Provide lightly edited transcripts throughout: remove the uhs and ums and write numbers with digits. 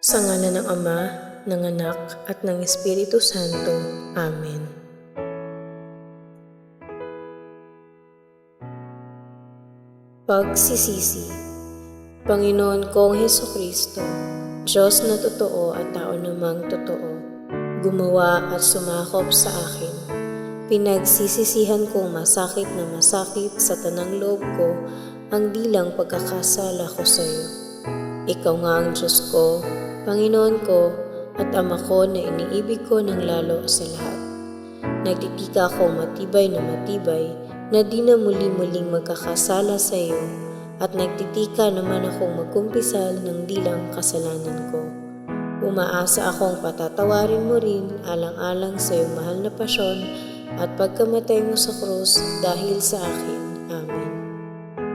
Sa ngalan ng Ama, ng Anak, at ng Espiritu Santo. Amen. Pagsisisi. Panginoon kong Hesukristo, Diyos na totoo at tao namang totoo, gumawa at sumakop sa akin. Pinagsisisihan kong masakit na masakit sa tanang loob ko ang dilang pagkakasala ko sa iyo. Ikaw nga ang Diyos ko, Panginoon ko, at Ama ko na iniibig ko ng lalo sa lahat. Nagtitika akong matibay na di na muli-muling magkakasala sa iyo, at nagtitika naman akong magkumpisal ng dilang kasalanan ko. Umaasa akong patatawarin mo rin alang-alang sa iyong mahal na pasyon at pagkamatay mo sa krus dahil sa akin. Amen.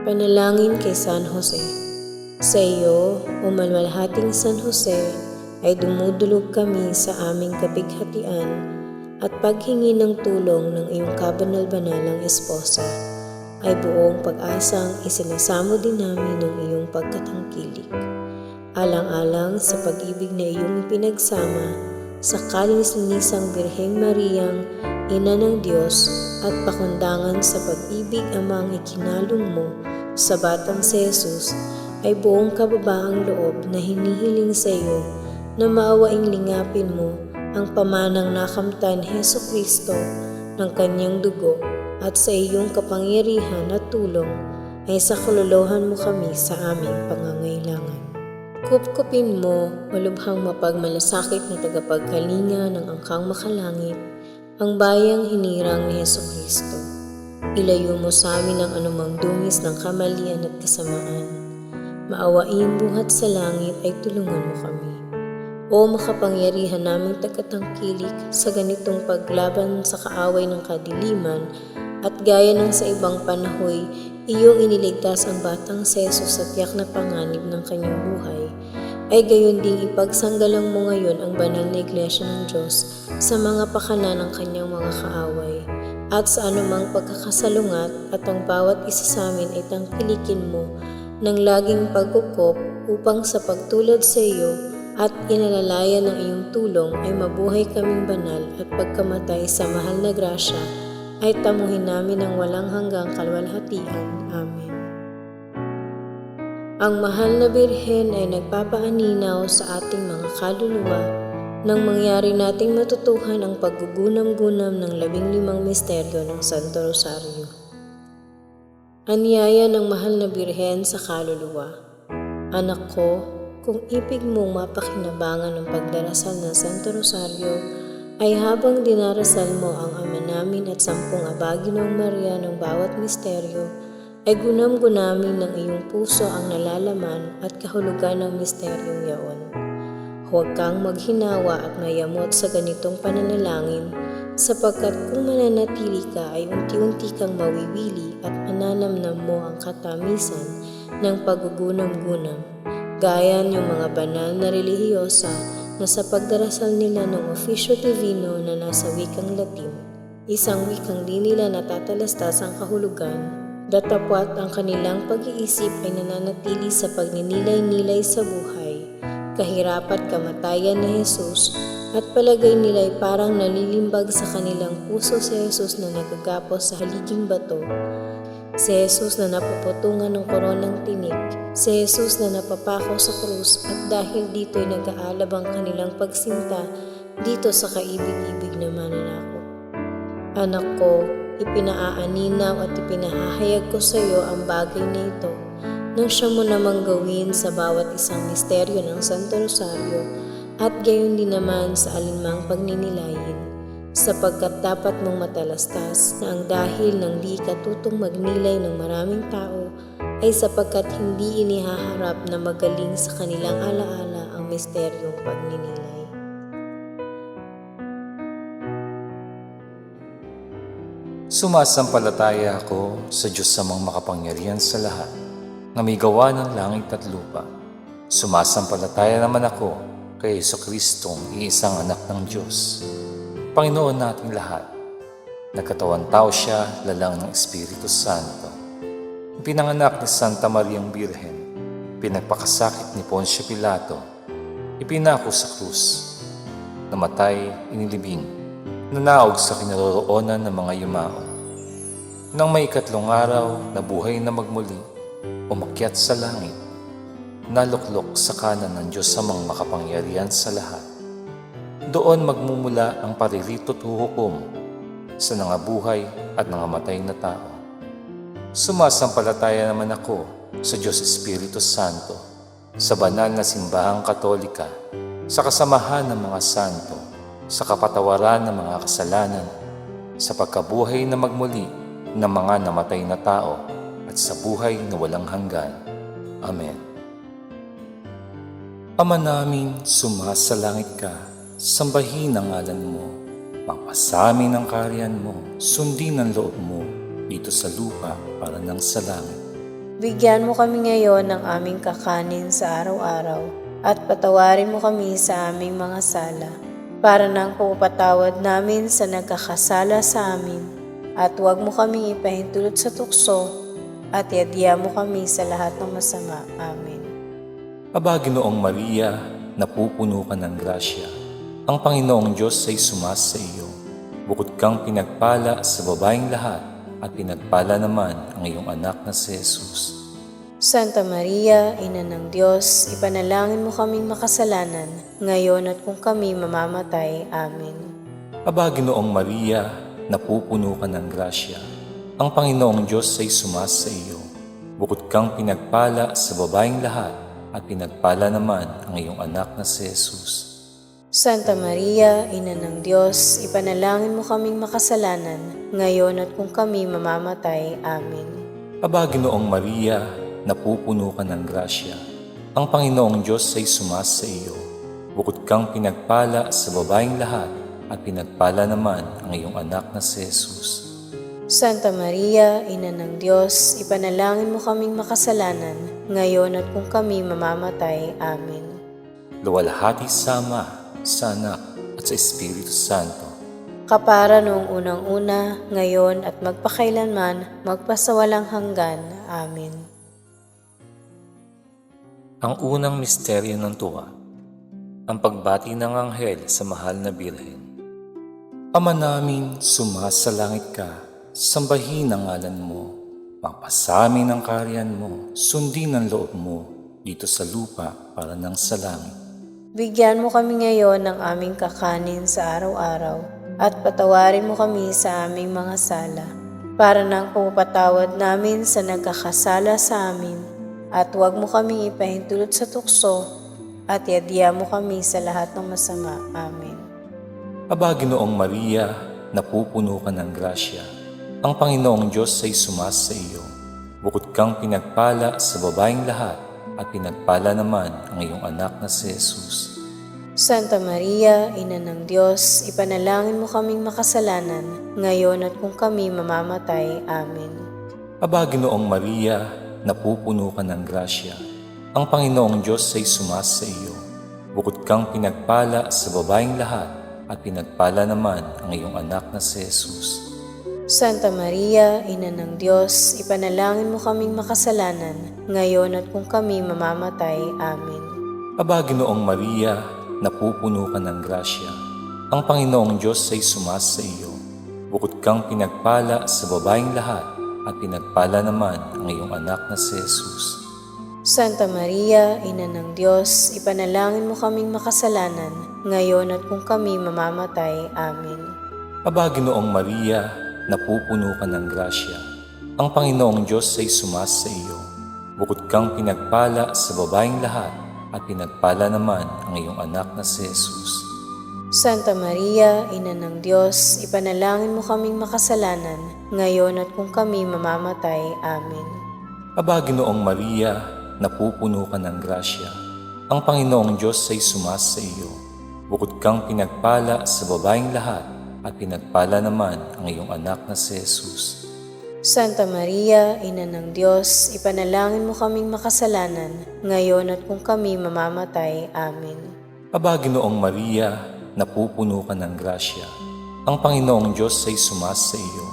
Panalangin kay San Jose. Sa iyo, o malwalhating San Jose, ay dumudulog kami sa aming kapighatian at paghingi ng tulong ng iyong kabanal-banalang esposa, ay buong pag-asang isinasamo din namin ng iyong pagkatangkilik. Alang-alang sa pag-ibig na iyong ipinagsama sa kalinis-linisang Birheng Mariang, Ina ng Diyos, at pakundangan sa pag-ibig amang ikinalong mo sa batang si Jesus, ay buong kababaang loob na hinihiling sa iyo na maawaing lingapin mo ang pamanang nakamtan Hesukristo ng kanyang dugo, at sa iyong kapangyarihan at tulong ay saklolohan mo kami sa aming pangangailangan. Kupkupin mo, malubhang mapagmalasakit na tagapagkalinga ng angkang makalangit, ang bayang hinirang ni Hesukristo. Ilayo mo sa amin ang anumang dungis ng kamalian at kasamaan. Maawain buhat sa langit ay tulungan mo kami. O makapangyarihan naming tagatangkilik sa ganitong paglaban sa kaaway ng kadiliman, at gaya ng sa ibang panahoy, iyong iniligtas ang batang si Jesus sa tiyak na panganib ng kanyang buhay, ay gayon ding ipagsanggalang mo ngayon ang banal na Iglesia ng Diyos sa mga pakana ng kanyang mga kaaway, at sa anumang pagkakasalungat, at ang bawat isa sa amin ay tangkilikin mo ng laging pagkukop upang sa pagtulad sa iyo at inalalayan ng iyong tulong ay mabuhay kaming banal, at pagkamatay sa mahal na grasya ay tamuhin namin ang walang hanggang kalwalhatian. Amen. Ang mahal na Birhen ay nagpapaaninaw sa ating mga kaluluwa nang mangyari nating matutuhan ang paggugunam-gunam ng 15 misteryo ng Santo Rosario. Anyaya ng mahal na Birhen sa kaluluwa. Anak ko, kung ibig mong mapakinabangan ng pagdarasal ng Santo Rosario, ay habang dinarasal mo ang Ama namin at 10 Abaginong Maria ng bawat misteryo, ay gunam-gunamin ng iyong puso ang nalalaman at kahulugan ng misteryong yaon. Huwag kang maghinawa at mayamot sa ganitong pananalangin, sapagkat kung mananatili ka ay unti-unti kang mawiwili at mananamnam mo ang katamisan ng paggugunam-gunam, gaya yung mga banal na relihiyosa na sa pagdarasal nila ng Officio Divino na nasa wikang Latin, isang wikang di nila natatalastas ang kahulugan, datapwat ang kanilang pag-iisip ay nananatili sa pagninilay-nilay sa buhay, kahirap at kamatayan ni Jesus, at palagay nila ay parang nalilimbag sa kanilang puso si Jesus na nagagapos sa haliging bato, si Jesus na napuputungan ng koronang tinik, si Jesus na napapako sa krus, at dahil dito ay nag-aalab ang kanilang pagsinta dito sa kaibig-ibig na mananakop. Anak ko, ipinaaaninaw at ipinahahayag ko sa iyo ang bagay na ito nang siya mo namang gawin sa bawat isang misteryo ng Santo Rosario, at gayon din naman sa alinmang pagninilayin, sapagkat dapat mong matalastas na ang dahil ng di katutong magnilay ng maraming tao ay sapagkat hindi inihaharap na magaling sa kanilang alaala ang misteryong pagninilay. Sumasampalataya ako sa Diyos Amang makapangyarihan sa lahat, na may gawa ng langit at lupa. Sumasampalataya naman ako kay Jesucristong iisang anak ng Diyos, Panginoon nating lahat. Nagkatawan tao siya, lalang ng Espiritu Santo. Pinanganak ni Santa Mariang Birhen, pinagpakasakit ni Poncio Pilato, ipinako sa krus, namatay, inilibing, nanaog sa kinaroroonan ng mga yumao. Nang may ikatlong araw, nabuhay na magmuli, umakyat sa langit, naluklok sa kanan ng Diyos amang makapangyarihan sa lahat. Doon magmumula ang paririto't huhukom sa nangabuhay at nangamatay na tao. Sumasampalataya naman ako sa Diyos Espiritu Santo, sa banal na simbahang katolika, sa kasamahan ng mga santo, sa kapatawaran ng mga kasalanan, sa pagkabuhay na magmuli ng mga namatay na tao, at sa buhay na walang hanggan. Amen. Ama namin, sumasalangit ka, sambahin ang ngalan mo, pagpasamin ang kaharian mo, sundin ang loob mo, dito sa lupa para ng sa langit. Bigyan mo kami ngayon ng aming kakanin sa araw-araw at patawarin mo kami sa aming mga sala para ng pagpapatawad namin sa nagkakasala sa amin. At huwag mo kaming ipahintulot sa tukso at iadya mo kami sa lahat ng masama. Amen. Aba, Ginoong Maria, napupuno ka ng grasya. Ang Panginoong Diyos ay sumasa iyo. Bukod kang pinagpala sa babaeng lahat at pinagpala naman ang iyong anak na si Jesus. Santa Maria, Ina ng Diyos, ipanalangin mo kaming makasalanan, ngayon at kung kami mamamatay. Amen. Aba, Ginoong Maria, napupuno ka ng grasya. Ang Panginoong Diyos ay sumasa iyo. Bukod kang pinagpala sa babaeng lahat at pinagpala naman ang iyong anak na si Jesus. Santa Maria, Ina ng Diyos, ipanalangin mo kaming makasalanan, ngayon at kung kami mamamatay. Amen. Aba, Ginoong Maria, napupuno ka ng grasya. Ang Panginoong Diyos ay sumasa iyo. Bukod kang pinagpala sa babaeng lahat at pinagpala naman ang iyong anak na si Jesus. Santa Maria, Ina ng Diyos, ipanalangin mo kaming makasalanan, ngayon at kung kami mamamatay. Amen. Luwalhati sa Ama, sa Anak, at sa Espiritu Santo. Kapara noong unang-una, ngayon at magpakailanman, magpasawalang hanggan. Amen. Ang unang misteryo ng tuwa, ang pagbati ng anghel sa mahal na Birhen. Ama namin, sumasalangit ka, sambahin ang ngalan mo, pagpasamin ang kaharian mo, sundin ang loob mo, dito sa lupa para ng sa langit. Bigyan mo kami ngayon ng aming kakanin sa araw-araw at patawarin mo kami sa aming mga sala para ng pagpapatawad namin sa nagkakasala sa amin at huwag mo kaming ipahintulot sa tukso at iadya mo kami sa lahat ng masama. Amen. Aba, Ginoong Maria, napupuno ka ng grasya. Ang Panginoong Diyos ay sumasa iyo. Bukod kang pinagpala sa babaeng lahat at pinagpala naman ang iyong anak na si Jesus. Santa Maria, Ina ng Diyos, ipanalangin mo kaming makasalanan, ngayon at kung kami mamamatay. Amen. Aba, Ginoong Maria, napupuno ka ng grasya. Ang Panginoong Diyos ay sumasa iyo. Bukod kang pinagpala sa babaeng lahat at pinagpala naman ang iyong anak na si Jesus. Santa Maria, Ina ng Diyos, ipanalangin mo kaming makasalanan, ngayon at kung kami mamamatay. Amen. Aba, Ginoong Maria, napupuno ka ng grasya. Ang Panginoong Diyos ay sumasa iyo. Bukod kang pinagpala sa babaeng lahat at pinagpala naman ang iyong anak na si Jesus. Santa Maria, Ina ng Diyos, ipanalangin mo kaming makasalanan, ngayon at kung kami mamamatay. Amen. Aba, Ginoong Maria, napupuno ka ng grasya. Ang Panginoong Diyos ay sumasa iyo. Bukod kang pinagpala sa babaeng lahat at pinagpala naman ang iyong anak na si Jesus. Santa Maria, Ina ng Diyos, ipanalangin mo kaming makasalanan, ngayon at kung kami mamamatay. Amen. Aba, Ginoong Maria, napupuno ka ng grasya. Ang Panginoong Diyos ay sumasa iyo. Bukod kang pinagpala sa babaeng lahat at pinagpala naman ang iyong anak na si Jesus. Santa Maria, Ina ng Diyos, ipanalangin mo kaming makasalanan, ngayon at kung kami mamamatay. Amen. Aba, Ginoong Maria, napupuno ka ng grasya. Ang Panginoong Diyos ay sumasa iyo.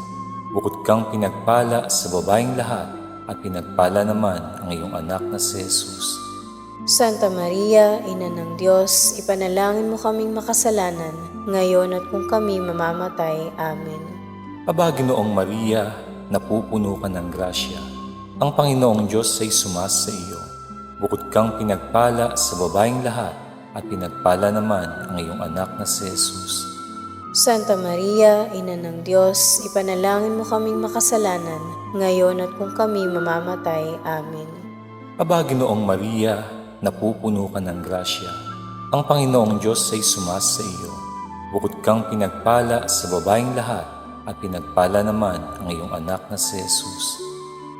Bukod kang pinagpala sa babaeng lahat at pinagpala naman ang iyong anak na si Jesus. Santa Maria, Ina ng Diyos, ipanalangin mo kaming makasalanan, ngayon at kung kami mamamatay. Amen. Aba, Ginoong Maria, napupuno ka ng grasya. Ang Panginoong Diyos ay sumasa iyo. Bukod kang pinagpala sa babaeng lahat, at pinagpala naman ang iyong anak na si Jesus. Santa Maria, Ina ng Diyos, ipanalangin mo kaming makasalanan, ngayon at kung kami mamamatay. Amen. Aba, Ginoong Maria, napupuno ka ng grasya. Ang Panginoong Diyos ay sumasa iyo. Bukod kang pinagpala sa babaeng lahat, at pinagpala naman ang iyong anak na si Jesus.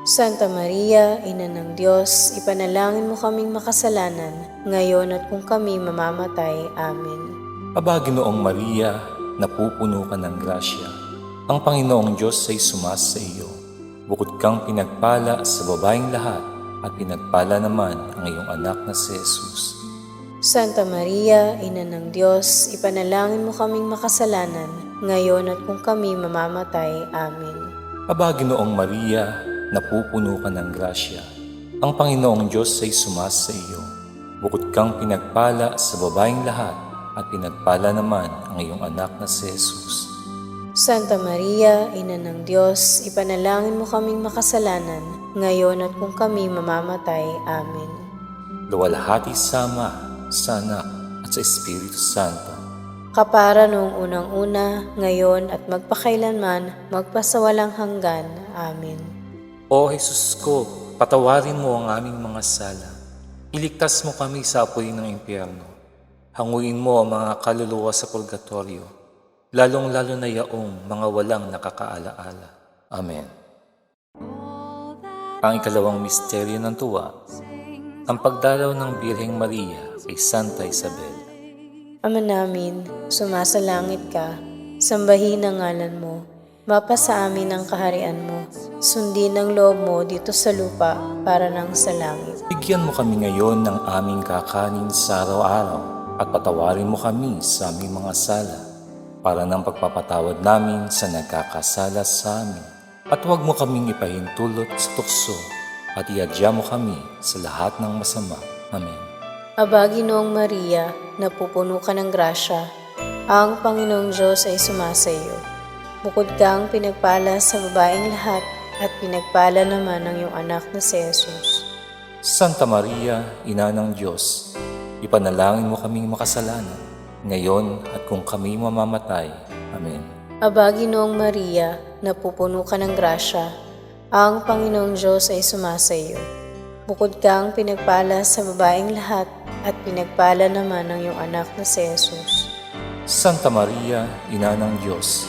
Santa Maria, Ina ng Diyos, ipanalangin mo kaming makasalanan, ngayon at kung kami mamamatay. Amen. Aba, Ginoong Maria, napupuno ka ng grasya. Ang Panginoong Diyos ay sumasa iyo. Bukod kang pinagpala sa babaeng lahat, at pinagpala naman ang iyong anak na si Jesus. Santa Maria, Ina ng Diyos, ipanalangin mo kaming makasalanan, ngayon at kung kami mamamatay. Amen. Aba, Ginoong Maria, napupuno ka ng grasya. Ang Panginoong Diyos ay sumasa iyo. Bukod kang pinagpala sa babaeng lahat, at pinagpala naman ang iyong anak na si Jesus. Santa Maria, Ina ng Diyos, ipanalangin mo kaming makasalanan, ngayon at kung kami mamamatay. Amen. Luwalhati sa Ama, sa Anak, at sa Espiritu Santo. Kapara noong unang-una, ngayon at magpakailanman, magpasawalang hanggan. Amen. O Jesus ko, patawarin mo ang aming mga sala. Iligtas mo kami sa apoy ng impyerno. Hanguin mo ang mga kaluluwa sa purgatorio, lalong-lalo na yaong mga walang nakakaalaala. Amen. Ang ikalawang misteryo ng tuwa, ang pagdalaw ng Birheng Maria kay Santa Isabel. Ama namin, sumasalangit ka, sambahin ang ngalan mo, mapasa amin ang kaharian mo, sundin ang loob mo dito sa lupa para nang sa langit. Bigyan mo kami ngayon ng aming kakanin sa araw-araw, at patawarin mo kami sa aming mga sala, para ng pagpapatawad namin sa nagkakasala sa amin. At huwag mo kaming ipahintulot sa tukso, at iadya mo kami sa lahat ng masama. Amen. Aba, Ginoong Maria, napupuno ka ng grasya, ang Panginoong Diyos ay sumasa iyo. Bukod kang pinagpala sa babaeng lahat, at pinagpala naman ang iyong anak na si Jesus. Santa Maria, Ina ng Diyos, ipanalangin mo kaming makasalanan, ngayon at kung kami mamamatay. Amen. Aba, Ginoong Maria, napupuno ka ng grasya, ang Panginoong Diyos ay sumasa iyo. Bukod kang pinagpala sa babaeng lahat, at pinagpala naman ang iyong anak na si Jesus. Santa Maria, Ina ng Diyos,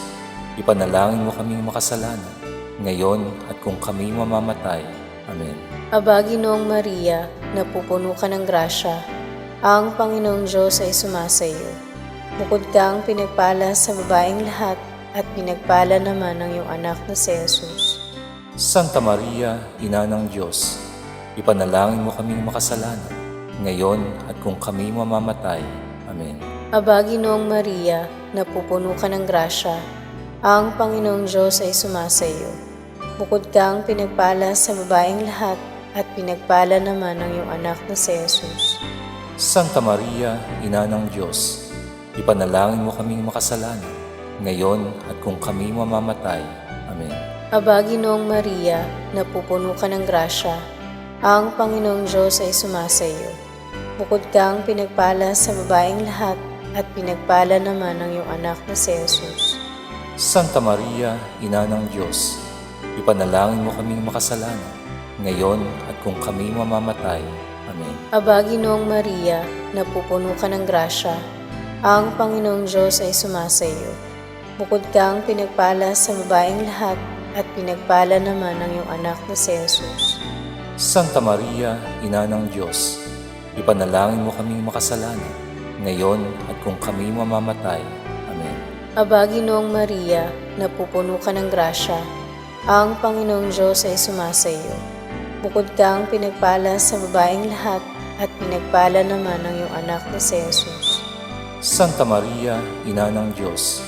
ipanalangin mo kaming makasalanan, ngayon at kung kami mamamatay. Amen. Aba, Ginoong Maria, napupuno ka ng grasya, ang Panginoong Diyos ay sumasa iyo. Bukod kang pinagpala sa babaeng lahat, at pinagpala naman ang iyong anak na si Jesus. Santa Maria, Ina ng Diyos, ipanalangin mo kaming makasalanan, ngayon at kung kami mamamatay. Amen. Aba, Ginoong Maria, napupuno ka ng grasya, ang Panginoong Diyos ay sumasa iyo. Bukod kang pinagpala sa babaeng lahat, at pinagpala naman ang iyong anak na si Jesus. Santa Maria, Ina ng Diyos, ipanalangin mo kaming makasalanan, ngayon at kung kami mamamatay. Amen. Aba, Ginoong Maria, napupuno ka ng grasya, ang Panginoong Diyos ay sumasa iyo. Bukod kang pinagpala sa babaeng lahat, at pinagpala naman ang iyong anak na si Jesus. Santa Maria, Ina ng Diyos, ipanalangin mo kaming makasalanan, ngayon at kung kami mamamatay. Amen. Aba, Ginoong Maria, napupuno ka ng grasya, ang Panginoong Diyos ay sumasa iyo. Bukod kang pinagpala sa babaeng lahat, at pinagpala naman ang iyong anak na si Jesus. Santa Maria, Ina ng Diyos, ipanalangin mo kaming makasalanan, ngayon at kung kami mamamatay. Amen. Aba, Ginoong Maria, napupuno ka ng grasya, ang Panginoong Diyos ay sumasa iyo. Bukod kang pinagpala sa babaeng lahat, at pinagpala naman ang iyong anak na si Jesus. Santa Maria, Ina ng Diyos,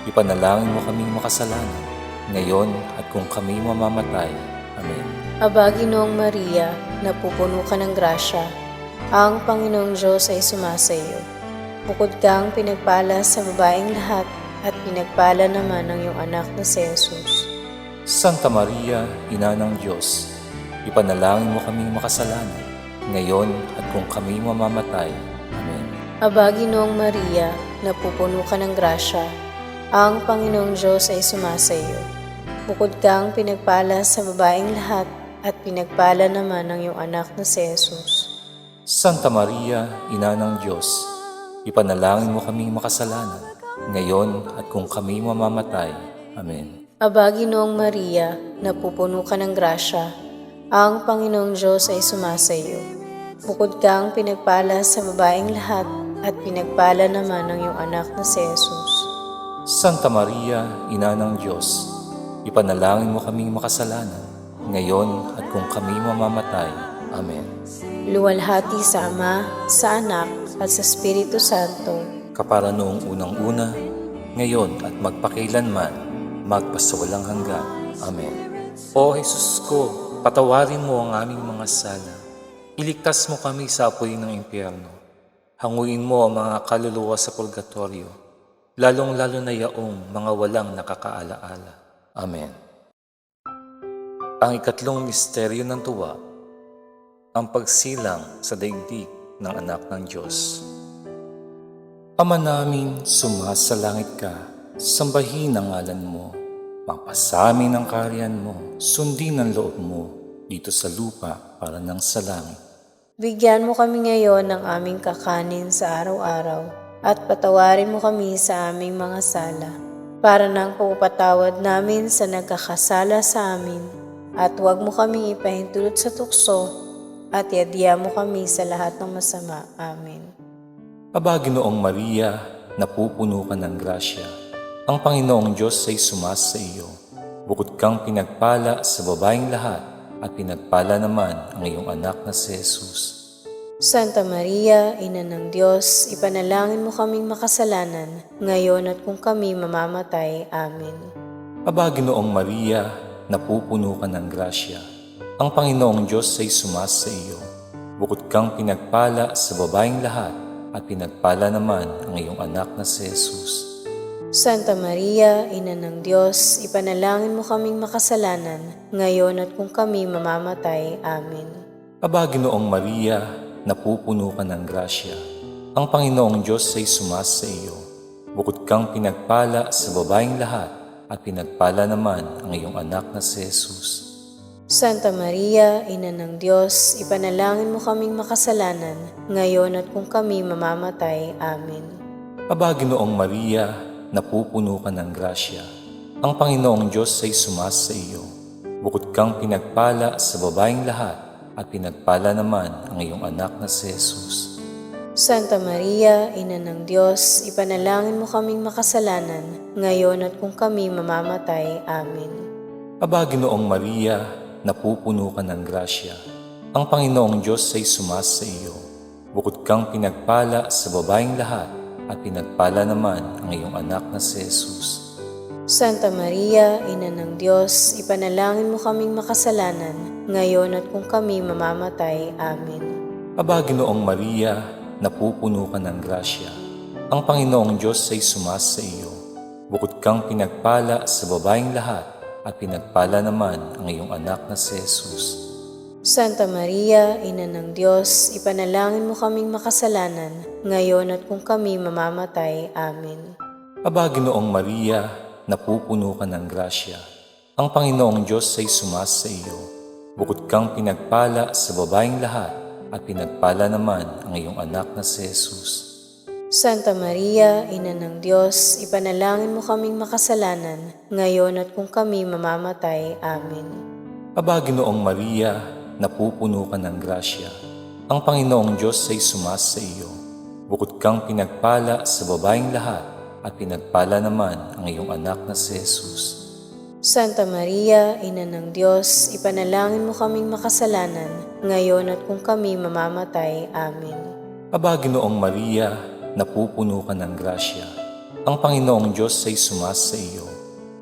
ipanalangin mo kaming makasalanan, ngayon at kung kami mamamatay. Amen. Aba, Ginoong Maria, napupuno ka ng grasya, Ang Panginoong Diyos ay sumasa iyo. Bukod kang pinagpala sa babaeng lahat, at pinagpala naman ang iyong anak na si Jesus. Santa Maria, Ina ng Diyos, ipanalangin mo kaming makasalanan, ngayon at kung kami mamamatay. Amen. Aba, Ginoong Maria, napupuno ka ng grasya, ang Panginoong Diyos ay sumasa iyo. Bukod kang pinagpala sa babaeng lahat, at pinagpala naman ang iyong anak na si Jesus. Santa Maria, Ina ng Diyos, ipanalangin mo kaming makasalanan, ngayon at kung kami mamamatay. Amen. Aba, Ginoong Maria, napupuno ka ng grasya, ang Panginoong Diyos ay sumasa iyo. Bukod kang pinagpala sa babaeng lahat, at pinagpala naman ang iyong anak na si Jesus. Santa Maria, Ina ng Diyos, ipanalangin mo kaming makasalanan, ngayon at kung kami mamamatay. Amen. Luwalhati sa Ama, sa Anak, at sa Espiritu Santo. Kapara noong unang-una, ngayon at magpakailanman, magpasawalang hanggan. Amen. O Jesus ko, patawarin mo ang aming mga sala. Iligtas mo kami sa apoy ng impyerno. Hanguin mo ang mga kaluluwa sa purgatorio, lalong-lalo na yaong mga walang nakakaalaala. Amen. Ang ikatlong misteryo ng tuwa, ang pagsilang sa daigdig ng anak ng Diyos. Ama namin, sumasalangit ka, sambahin ang ngalan mo, mapasamin ang kaharian mo, sundin ang loob mo, dito sa lupa para ng sa langit. Bigyan mo kami ngayon ng aming kakanin sa araw-araw, at patawarin mo kami sa aming mga sala, para ng pagpapatawad namin sa nagkakasala sa amin, at huwag mo kami ipahintulot sa tukso, at iadya mo kami sa lahat ng masama. Amen. Aba, Ginoong Maria, napupuno ka ng grasya. Ang Panginoong Diyos ay sumasa iyo. Bukod kang pinagpala sa babaeng lahat, at pinagpala naman ang iyong anak na si Jesus. Santa Maria, Ina ng Diyos, ipanalangin mo kaming makasalanan, ngayon at kung kami mamamatay. Amen. Aba, Ginoong Maria, napupuno ka ng grasya. Ang Panginoong Diyos ay sumasa iyo. Bukod kang pinagpala sa babaeng lahat, at pinagpala naman ang iyong anak na si Jesus. Santa Maria, Ina ng Diyos, ipanalangin mo kaming makasalanan, ngayon at kung kami mamamatay. Amen. Aba, Ginoong Maria, napupuno ka ng grasya. Ang Panginoong Diyos ay sumasa iyo. Bukod kang pinagpala sa babaeng lahat, at pinagpala naman ang iyong anak na si Jesus. Santa Maria, Ina ng Diyos, ipanalangin mo kaming makasalanan, ngayon at kung kami mamamatay. Amen. Aba, Ginoong Maria, napupuno ka ng grasya. Ang Panginoong Diyos ay sumasa iyo. Bukod kang pinagpala sa babaeng lahat, at pinagpala naman ang iyong anak na si Jesus. Santa Maria, Ina ng Diyos, ipanalangin mo kaming makasalanan, ngayon at kung kami mamamatay. Amen. Aba, Ginoong Maria, napupuno ka ng grasya. Ang Panginoong Diyos ay sumasa iyo. Bukod kang pinagpala sa babaeng lahat, at pinagpala naman ang iyong anak na si Jesus. Santa Maria, Ina ng Diyos, ipanalangin mo kaming makasalanan, ngayon at kung kami mamamatay. Amen. Aba, Ginoong Maria, napupuno ka ng grasya. Ang Panginoong Diyos ay sumasa iyo. Bukod kang pinagpala sa babaeng lahat, at pinagpala naman ang iyong anak na si Jesus. Santa Maria, Ina ng Diyos, ipanalangin mo kaming makasalanan, ngayon at kung kami mamamatay. Amen. Aba, Ginoong Maria, napupuno ka ng grasya. Ang Panginoong Diyos ay sumasa iyo. Bukod kang pinagpala sa babaeng lahat, at pinagpala naman ang iyong anak na si Jesus. Santa Maria, Ina ng Diyos, ipanalangin mo kaming makasalanan, ngayon at kung kami mamamatay. Amen. Aba, Ginoong Maria, napupuno ka ng grasya. Ang Panginoong Diyos ay sumasa iyo. Bukod kang pinagpala sa babaeng lahat, at pinagpala naman ang iyong anak na si Jesus. Santa Maria, Ina ng Diyos, ipanalangin mo kaming makasalanan, ngayon at kung kami mamamatay. Amen. Aba, Ginoong Maria, napupuno ka ng grasya. Ang Panginoong Diyos ay sumasa iyo.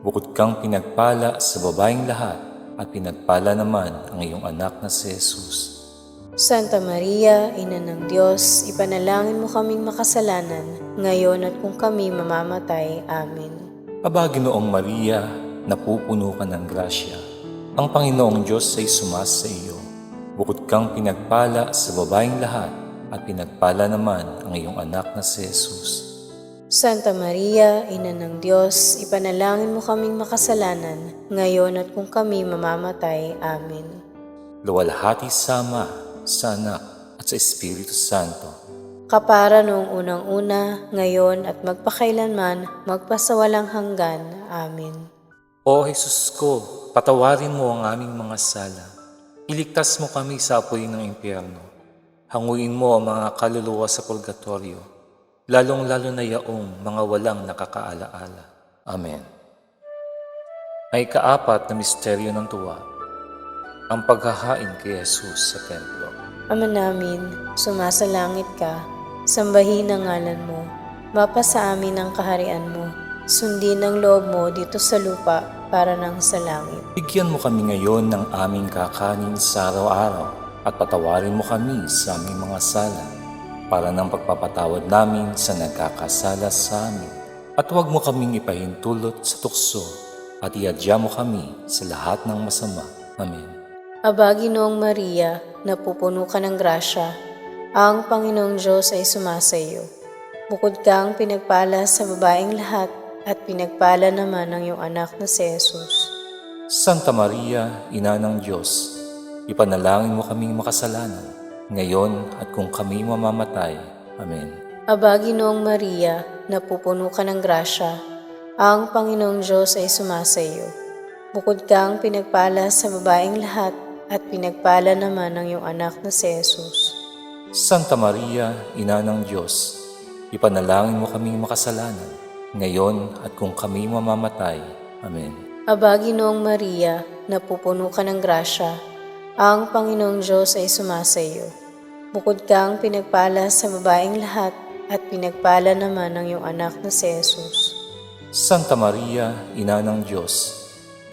Bukod kang pinagpala sa babaeng lahat, at pinagpala naman ang iyong anak na si Jesus. Santa Maria, Ina ng Diyos, ipanalangin mo kaming makasalanan, ngayon at kung kami mamamatay. Amen. Aba, Ginoong Maria, napupuno ka ng grasya. Ang Panginoong Diyos ay sumasa iyo. Bukod kang pinagpala sa babaeng lahat, at pinagpala naman ang iyong anak na si Jesus. Santa Maria, Ina ng Diyos, ipanalangin mo kaming makasalanan, ngayon at kung kami mamamatay. Amen. Luwalhati sa Ama, sa Anak, at sa Espiritu Santo. Kapara noong unang-una, ngayon at magpakailanman, magpasawalang hanggan. Amen. O Jesus ko, patawarin mo ang aming mga sala. Iligtas mo kami sa apoy ng impyerno. Hanguin mo ang mga kaluluwa sa purgatorio, lalong-lalo na yaong mga walang nakakaalaala. Amen. Ay kaapat na misteryo ng tuwa, ang paghahain kay Jesus sa templo. Ama namin, sumasalangit ka, sambahin ang ngalan mo, mapasa amin ang kaharian mo, sundin ang loob mo dito sa lupa para nang sa langit. Bigyan mo kami ngayon ng aming kakanin sa araw-araw at patawarin mo kami sa aming mga sala para ng pagpapatawad namin sa nagkakasala sa amin. At huwag mo kaming ipahintulot sa tukso at iadya mo kami sa lahat ng masama. Amen. Aba, Ginoong Maria, napupuno ka ng grasya, ang Panginoong Diyos ay sumasa iyo. Bukod kang pinagpala sa babaeng lahat at pinagpala naman ang iyong anak na si Jesus. Santa Maria, Ina ng Diyos, ipanalangin mo kaming makasalanan, ngayon at kung kami mamamatay. Amen. Aba, Ginoong Maria, napupuno ka ng grasya, ang Panginoong Diyos ay sumasa iyo. Bukod kang pinagpala sa babaeng lahat at pinagpala naman ang iyong anak na si Jesus. Santa Maria, Ina ng Diyos, ipanalangin mo kaming makasalanan, ngayon at kung kami mamamatay. Amen. Aba, Ginoong Maria, napupuno ka ng grasya, ang Panginoong Diyos ay sumasa iyo. Bukod kang pinagpala sa babaeng lahat at pinagpala naman ang iyong anak na si Jesus. Santa Maria, Ina ng Diyos,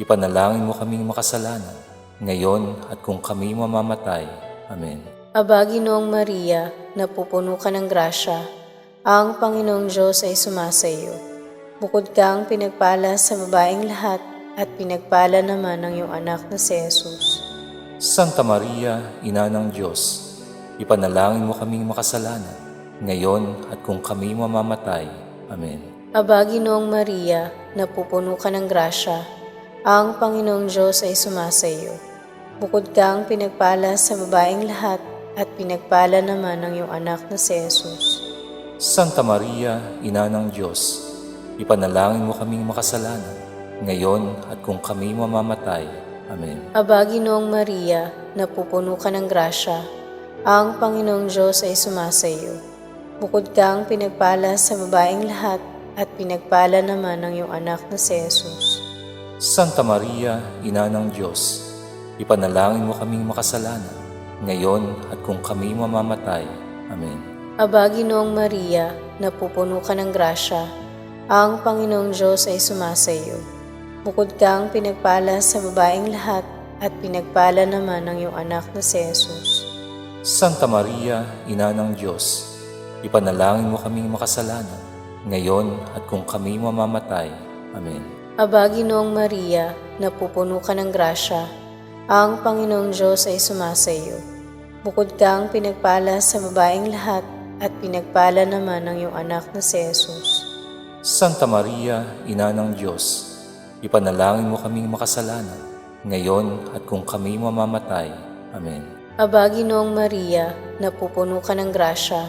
ipanalangin mo kaming makasalanan, ngayon at kung kami mamamatay. Amen. Aba, Ginoong Maria, napupuno ka ng grasya, ang Panginoong Diyos ay sumasa iyo. Bukod kang pinagpala sa babaeng lahat at pinagpala naman ang iyong anak na si Jesus. Santa Maria, Ina ng Diyos, ipanalangin mo kaming makasalanan, ngayon at kung kami mamamatay. Amen. Aba, Ginoong Maria, napupuno ka ng grasya, ang Panginoong Diyos ay sumasa iyo. Bukod kang pinagpala sa babaeng lahat at pinagpala naman ang iyong anak na si Jesus. Santa Maria, Ina ng Diyos, ipanalangin mo kaming makasalanan, ngayon at kung kami mamamatay. Amen. Aba, Ginoong Maria, napupuno ka ng grasya, ang Panginoong Diyos ay sumasa iyo. Bukod kang pinagpala sa babaeng lahat at pinagpala naman ang iyong anak na si Jesus. Santa Maria, Ina ng Diyos, ipanalangin mo kaming makasalanan, ngayon at kung kami mamamatay. Amen. Aba, Ginoong Maria, napupuno ka ng grasya, ang Panginoong Diyos ay sumasa iyo. Bukod kang pinagpala sa babaeng lahat at pinagpala naman ang iyong anak na si Jesus. Santa Maria, Ina ng Diyos, ipanalangin mo kaming makasalanan, ngayon at kung kami mamamatay. Amen. Aba, Ginoong Maria, napupuno ka ng grasya, ang Panginoong Diyos ay sumasa iyo. Bukod kang pinagpala sa babaeng lahat at pinagpala naman ang iyong anak na si Jesus. Santa Maria, Ina ng Diyos, ipanalangin mo kaming makasalanan, ngayon at kung kami mamamatay. Amen. Aba, Ginoong Maria, napupuno ka ng grasya,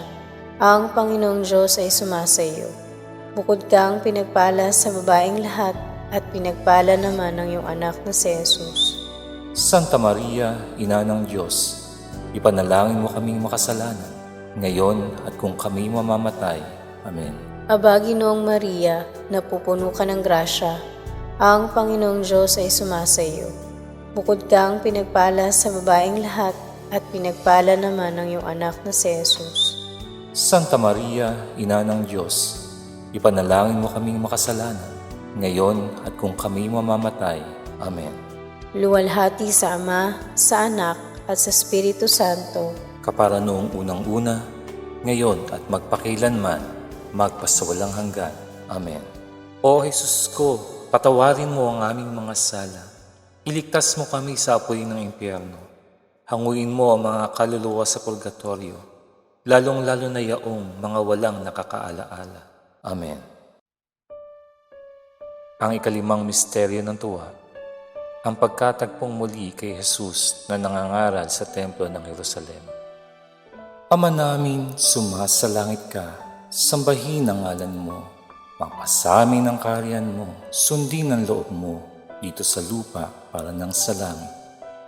ang Panginoong Diyos ay sumasa iyo. Bukod kang pinagpala sa babaeng lahat at pinagpala naman ang iyong anak na si Jesus. Santa Maria, Ina ng Diyos, ipanalangin mo kaming makasalanan, ngayon at kung kami mamamatay. Amen. Aba, Ginoong Maria, napupuno ka ng grasya, ang Panginoong Diyos ay sumasa iyo. Bukod kang pinagpala sa babaeng lahat at pinagpala naman ang iyong anak na si Jesus. Santa Maria, Ina ng Diyos, ipanalangin mo kaming makasalanan, ngayon at kung kami mamamatay. Amen. Luwalhati sa Ama, sa Anak, at sa Espiritu Santo, kapara noong unang-una, ngayon at magpakailanman, magpasawalang hanggan. Amen. O Jesus ko, patawarin mo ang aming mga sala. Iligtas mo kami sa apoy ng impyerno. Hanguin mo ang mga kaluluwa sa purgatorio, lalong-lalo na yaong mga walang nakakaalaala. Amen. Ang ikalimang misteryo ng tuwa, ang pagkatagpong muli kay Jesus na nangangaral sa templo ng Jerusalem. Ama namin, sumasalangit ka, sambahin ang ngalan mo, mapasamin ang kaharian mo, sundin ang loob mo, dito sa lupa para ng sa langit.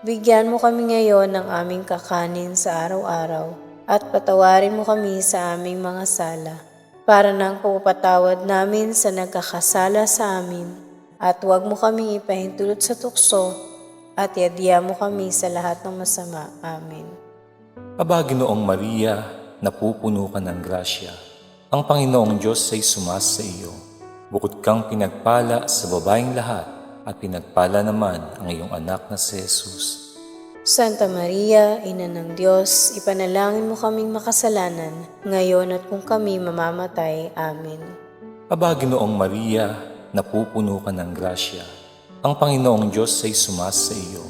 bigyan mo kami ngayon ng aming kakanin sa araw-araw at patawarin mo kami sa aming mga sala, para ng pagpapatawad namin sa nagkakasala sa amin, at huwag mo kami ipahintulot sa tukso, at iadya mo kami sa lahat ng masama. Amen. Aba, Ginoong Maria, napupuno ka ng grasya. Ang Panginoong Diyos ay sumasa iyo. Bukod kang pinagpala sa babaeng lahat, at pinagpala naman ang iyong anak na si Jesus. Santa Maria, Ina ng Diyos, ipanalangin mo kaming makasalanan, ngayon at kung kami mamamatay. Amen. Aba, Ginoong Maria, napupuno ka ng grasya. Ang Panginoong Diyos ay sumasa iyo.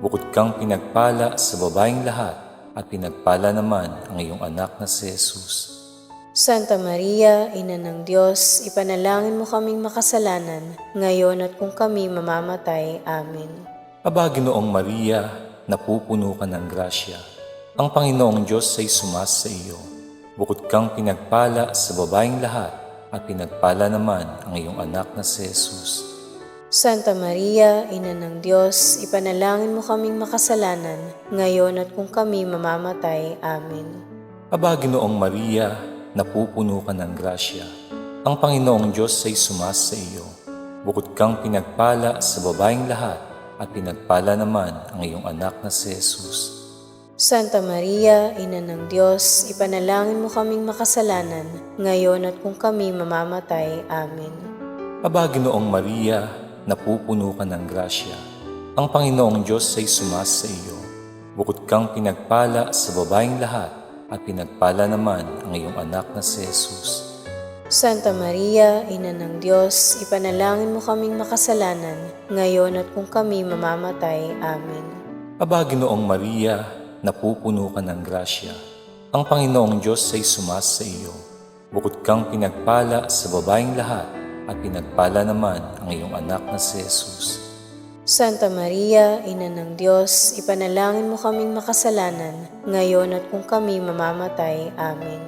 Bukod kang pinagpala sa babaeng lahat, at pinagpala naman ang iyong anak na si Jesus. Santa Maria, Ina ng Diyos, ipanalangin mo kaming makasalanan, ngayon at kung kami mamamatay. Amen. Aba, Ginoong Maria, napupuno ka ng grasya. Ang Panginoong Diyos ay sumasa iyo. Bukod kang pinagpala sa babaeng lahat, at pinagpala naman ang iyong anak na si Jesus. Santa Maria, Ina ng Diyos, ipanalangin mo kaming makasalanan, ngayon at kung kami mamamatay. Amen. Aba, Ginoong Maria, napupuno ka ng grasya. Ang Panginoong Diyos ay sumasa iyo. Bukod kang pinagpala sa babaeng lahat, at pinagpala naman ang iyong anak na si Jesus. Santa Maria, Ina ng Diyos, ipanalangin mo kaming makasalanan, ngayon at kung kami mamamatay. Amen. Aba, Ginoong Maria, napupuno ka ng grasya. Ang Panginoong Diyos ay sumasa iyo. Bukod kang pinagpala sa babaeng lahat, at pinagpala naman ang iyong anak na si Jesus. Santa Maria, Ina ng Diyos, ipanalangin mo kaming makasalanan, ngayon at kung kami mamamatay. Amen. Aba, Ginoong Maria, napupuno ka ng grasya. Ang Panginoong Diyos ay sumasa iyo. Bukod kang pinagpala sa babaeng lahat, at pinagpala naman ang iyong anak na si Jesus. Santa Maria, Ina ng Diyos, ipanalangin mo kaming makasalanan, ngayon at kung kami mamamatay. Amen.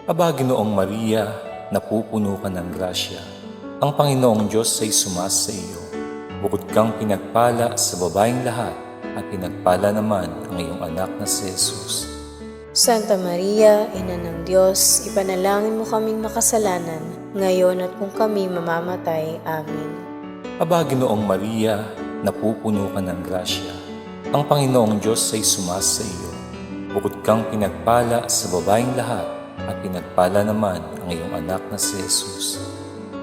Aba, Ginoong Maria, napupuno ka ng grasya. Ang Panginoong Diyos ay sumasa iyo. Bukod kang pinagpala sa babaeng lahat, at pinagpala naman ang iyong anak na si Jesus. Santa Maria, Ina ng Diyos, ipanalangin mo kaming makasalanan, ngayon at kung kami mamamatay. Amen. Aba, Ginoong Maria, napupuno ka ng grasya. Ang Panginoong Diyos ay sumasa iyo. Bukod kang pinagpala sa babaeng lahat, at pinagpala naman ang iyong anak na si Jesus.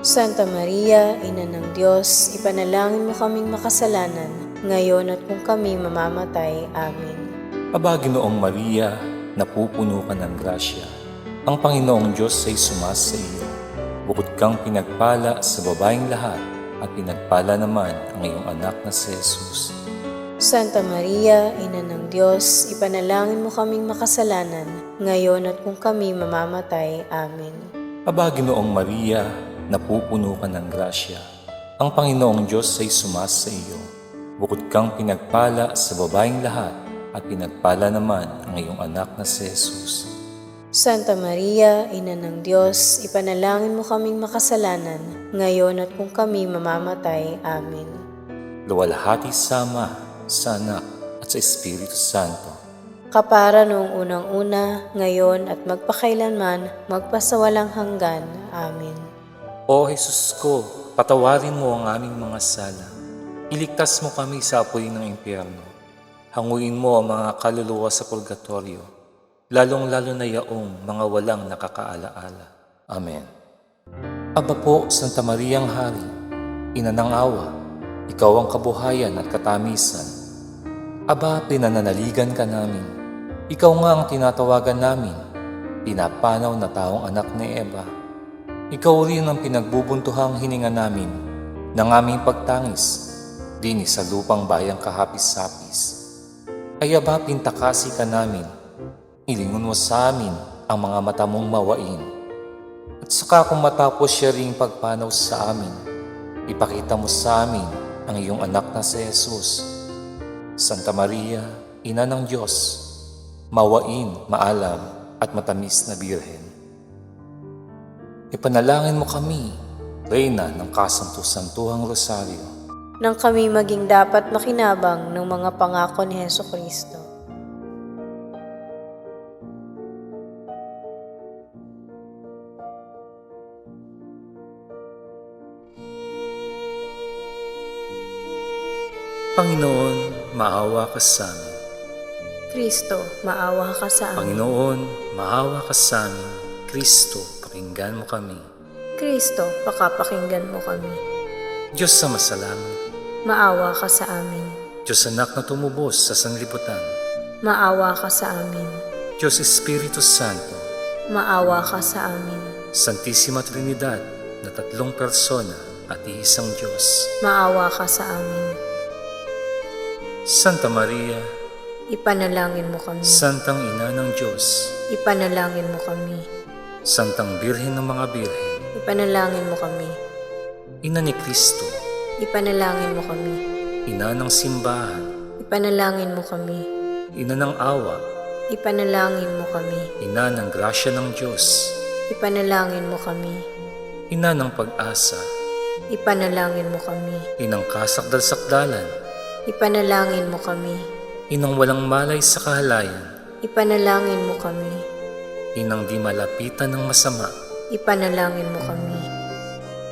Santa Maria, Ina ng Diyos, ipanalangin mo kaming makasalanan, ngayon at kung kami mamamatay. Amen. Aba, Ginoong Maria, napupuno ka ng grasya. Ang Panginoong Diyos ay sumasa iyo. Bukod kang pinagpala sa babaeng lahat, at pinagpala naman ang iyong anak na si Jesus. Santa Maria, Ina ng Diyos, ipanalangin mo kaming makasalanan, ngayon at kung kami mamamatay. Amen. Aba, Ginoong Maria, napupuno ka ng grasya. Ang Panginoong Diyos ay sumasa iyo. Bukod kang pinagpala sa babaeng lahat, at pinagpala naman ang iyong anak na si Jesus. Santa Maria, Ina ng Diyos, ipanalangin mo kaming makasalanan, ngayon at kung kami mamamatay. Amen. Luwalhati sa Ama, sa Anak, at sa Espiritu Santo. Kapara noong unang-una, ngayon at magpakailanman, magpasawalang hanggan. Amen. O Jesus ko, patawarin mo ang aming mga sala. Iligtas mo kami sa apoy ng impyerno. Hanguin mo ang mga kaluluwa sa purgatorio, lalong-lalo na yaong mga walang nakakaalaala. Amen. Aba po, Santa Mariang Hari, Ina ng Awa, Ikaw ang kabuhayan at katamisan. Aba, pinananaligan ka namin. Ikaw nga ang tinatawagan namin, pinapanaw na taong anak ni Eva. Ikaw rin ang pinagbubuntuhang hininga namin ng aming pagtangis, din sa lupang bayang kahapis-hapis. Ay aba, pintakasi ka namin, ilingon mo sa amin ang mga mata mong mawain. At saka kung matapos siya ring pagpanaw sa amin, ipakita mo sa amin ang iyong anak na si Jesus. Santa Maria, Ina ng Diyos, mawain, maalam at matamis na Birhen. Ipanalangin mo kami, Reyna ng Kasanto-Santuhang Rosaryo, nang kami maging dapat makinabang ng mga pangako ni Hesukristo. Panginoon, maawa ka sa amin. Kristo, maawa ka sa amin. Panginoon, maawa ka sa amin. Kristo, pakinggan mo kami. Kristo, pakapakinggan mo kami. Diyos sa masalangit, Maawa ka sa amin. Diyos anak na tumubos sa sanlibutan, Maawa ka sa amin. Diyos Espiritu Santo, Maawa ka sa amin. Santisima Trinidad na tatlong persona at iisang Diyos. Maawa ka sa amin. Santa Maria, Ipanalangin mo kami. Santang Ina ng Diyos, Ipanalangin mo kami. Santang Birhen ng mga Birhen, Ipanalangin mo kami. Ina ni Kristo, Ipanalangin mo kami. Ina ng simbahan, Ipanalangin mo kami. Ina ng awa, Ipanalangin mo kami. Ina ng grasya ng Diyos, Ipanalangin mo kami. Ina ng pag-asa, Ipanalangin mo kami. Inang kasakdal-sakdalan, Ipanalangin mo kami. Inang walang malay sa kahalayan, Ipanalangin mo kami. Inang di malapitan ng masama, Ipanalangin mo kami.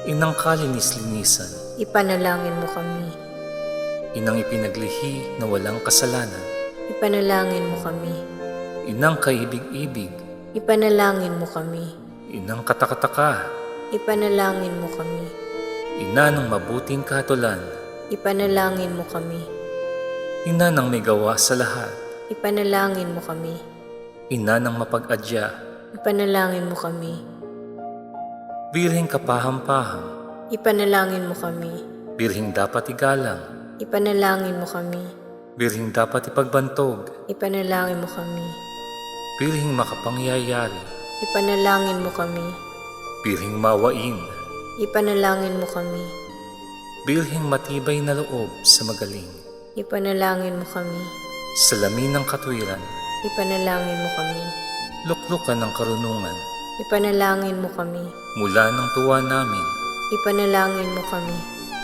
Inang kalinis-linisan, Ipanalangin mo kami. Inang ipinaglihi na walang kasalanan, Ipanalangin mo kami. Inang kaibig-ibig, Ipanalangin mo kami. Inang katakataka, Ipanalangin mo kami. Ina ng mabuting kahatulan, Ipanalangin mo kami. Ina ng may gawa sa lahat, Ipanalangin mo kami. Ina ng mapag-adya, Ipanalangin mo kami. Birheng kapaham-paham, Ipanalangin mo kami. Birheng dapat igalang, Ipanalangin mo kami. Birheng dapat ipagbantog, Ipanalangin mo kami. Birheng makapangyayari, Ipanalangin mo kami. Birheng mawain, Ipanalangin mo kami. Birheng matibay na loob sa magaling, Ipanalangin mo kami. salamin ng katwiran, Ipanalangin mo kami. luklukan ng karunungan, Ipanalangin mo kami. mula ng tuwa namin, Ipanalangin mo kami.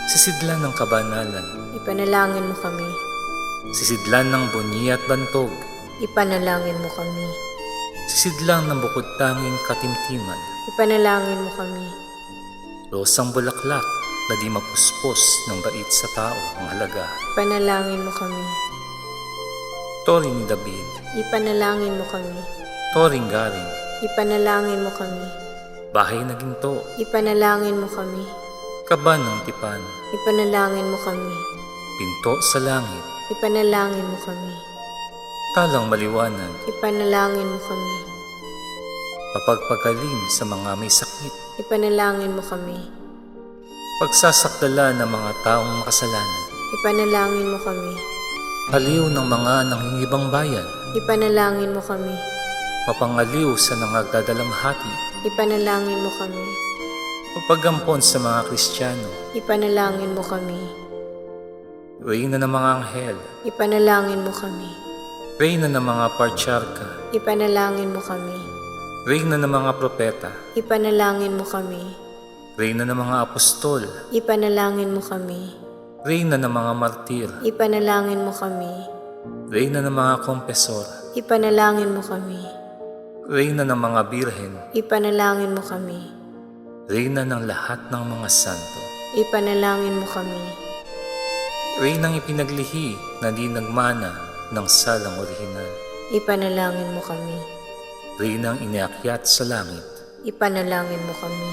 sisidlan ng kabanalan, Ipanalangin mo kami. sisidlan ng bunyi at bantog, Ipanalangin mo kami. sisidlan ng bukod tanging katimtiman, Ipanalangin mo kami. rosang bulaklak na di mapuspos ng bait sa tao ang halaga, Ipanalangin mo kami. tori ni David, Ipanalangin mo kami. toring garing, Ipanalangin mo kami. bahay na ginto, Ipanalangin mo kami. kaban ng tipan, Ipanalangin mo kami. pinto sa langit, Ipanalangin mo kami. talang maliwanag, Ipanalangin mo kami. mapagpagaling sa mga may sakit, Ipanalangin mo kami. pagsasakdala ng mga taong makasalanan, Ipanalangin mo kami. aliw ng mga nangingibang bayan, Ipanalangin mo kami. mapangaliw sa nangagdadalamhati, Ipanalangin mo kami. mapagampon sa mga Kristiyano, Ipanalangin mo kami. reyna ng mga anghel, Ipanalangin mo kami. reyna ng mga partyarka, Ipanalangin mo kami. reyna ng mga propeta, Ipanalangin mo kami. reyna ng mga apostol, Ipanalangin mo kami. reyna ng mga martir, Ipanalangin mo kami. reyna ng mga kompesor, Ipanalangin mo kami. reyna ng mga birhen, Ipanalangin mo kami. reyna ng lahat ng mga santo, Ipanalangin mo kami. reynang ipinaglihi na di nagmana ng salang orihinal, Ipanalangin mo kami. reynang iniakyat sa langit, Ipanalangin mo kami.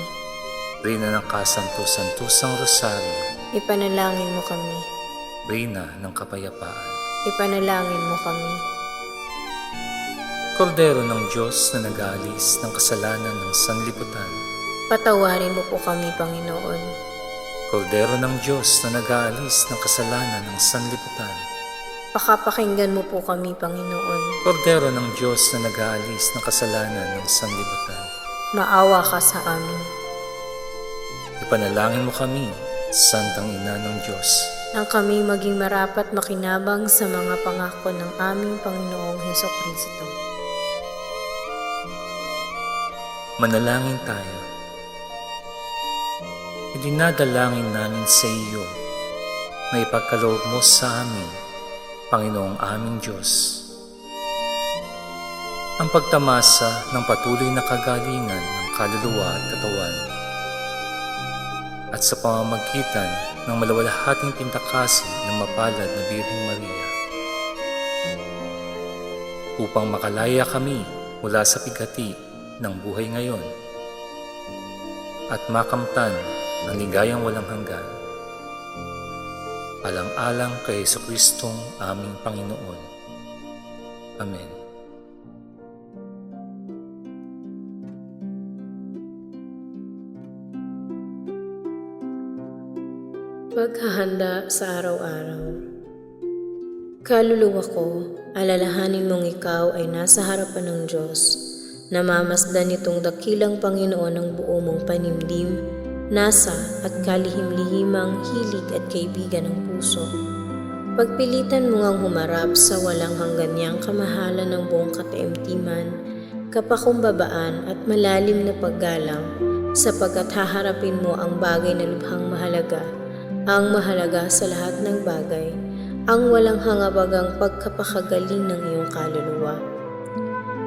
reyna ng kasanto-santosang rosaryo, Ipanalangin mo kami. reyna ng kapayapaan. ipanalangin mo kami. Kordero ng Diyos na nag-aalis ng kasalanan ng sanlibutan. Patawarin mo po kami, Panginoon. Kordero ng Diyos na nag-aalis ng kasalanan ng sanlibutan. Pakapakinggan mo po kami, Panginoon. Kordero ng Diyos na nag-aalis ng kasalanan ng sanlibutan. Maawa ka sa amin. Ipanalangin mo kami, Santang Ina ng Diyos, Nang kami maging marapat makinabang sa mga pangako ng aming Panginoong Hesukristo. manalangin tayo. Idinadalangin namin sa iyo na ipagkaloob mo sa amin, Panginoong aming Diyos, ang pagtamasa ng patuloy na kagalingan ng kaluluwa at katawan, at sa pamamagitan ng malawalhating pintakasin ng mapalad na Birheng Maria, upang makalaya kami mula sa bigati ng buhay ngayon at makamtan ang ligayang walang hanggan. Alang-alang kay Jesucristong aming Panginoon. Amen. Paghahanda sa araw-araw. Kaluluwa ko, alalahanin mong ikaw ay nasa harapan ng Diyos. Namamasdan nitong dakilang Panginoon ng buo mong panimdim, nasa at kalihim-lihimang hilig at kaibigan ng puso. Pagpilitan mo ngang humarap sa walang hanggan niyang kamahalan ng buong kataimtiman, kapakumbabaan at malalim na paggalang, sapagkat haharapin mo ang bagay na lubhang mahalaga, ang mahalaga sa lahat ng bagay, ang walang hangabagang pagkapakagaling ng iyong kaluluwa.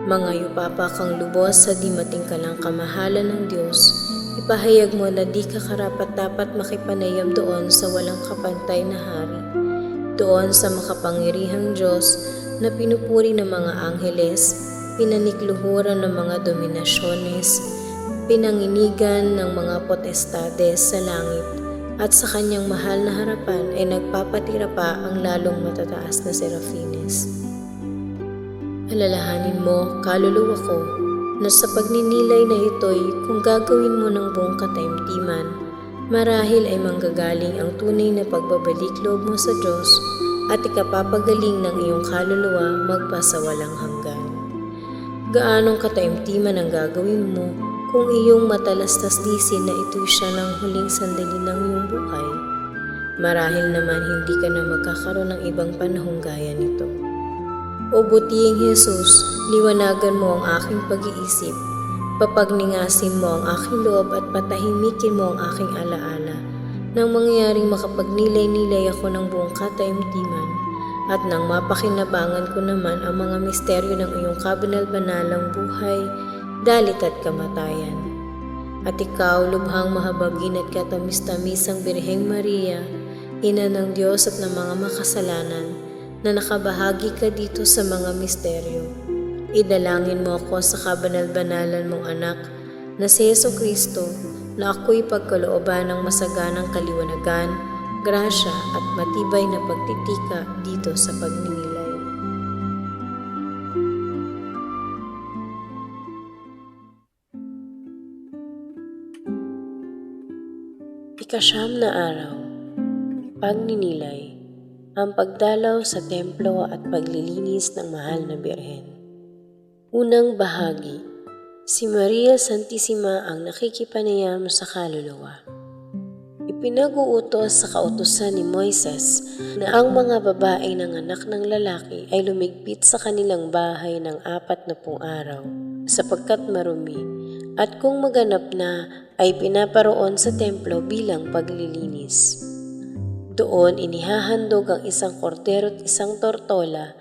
Mga yupapa kang lubos sa di matingkalang kamahalan ng Diyos, ipahayag mo na di ka karapat-dapat makipanayam doon sa walang kapantay na hari, doon sa makapangyarihang Diyos na pinupuri ng mga angheles, pinanikluhuran ng mga dominasyones, pinanginigan ng mga potestades sa langit, at sa kanyang mahal na harapan ay nagpapatira pa ang lalong matataas na serafines. Alalahanin mo, kaluluwa ko, na sa pagninilay na ito'y kung gagawin mo ng buong kataimtiman, marahil ay manggagaling ang tunay na pagbabalik loob mo sa Diyos at ikapapagaling ng iyong kaluluwa magpasawalang hanggan. Gaanong kataimtiman ang gagawin mo kung iyong matalastaslisin na ito'y siya ng huling sandali ng iyong buhay? Marahil naman hindi ka na magkakaroon ng ibang panahong gaya nito. O butihing Jesus, liwanagan mo ang aking pag-iisip, papagningasin mo ang aking loob at patahimikin mo ang aking alaala, nang mangyaring makapagnilay-nilay ako ng buong kataimtiman, at nang mapakinabangan ko naman ang mga misteryo ng iyong kabanal-banalang buhay, dalit at kamatayan. At ikaw, lubhang mahabagin at katamis-tamisang Birheng Maria, Ina ng Diyos at ng mga makasalanan, na nakabahagi ka dito sa mga misteryo. Idalangin mo ako sa kabanal-banalan mong anak na si Jesucristo, na ako'y pagkalooban ng masaganang kaliwanagan, grasya at matibay na pagtitika dito sa pagninilay. Ikasyam na araw. Pagninilay. Ang pagdalaw sa templo at paglilinis ng mahal na Birhen. Unang bahagi. Si Maria Santissima ang nakikipanayam sa kaluluwa. Ipinag-uutos sa kautusan ni Moises na ang mga babae ng anak ng lalaki ay lumigpit sa kanilang bahay ng 40 araw sapagkat marumi, at kung maganap na ay pinaparoon sa templo bilang paglilinis. Doon inihahandog ang isang kordero at isang tortola,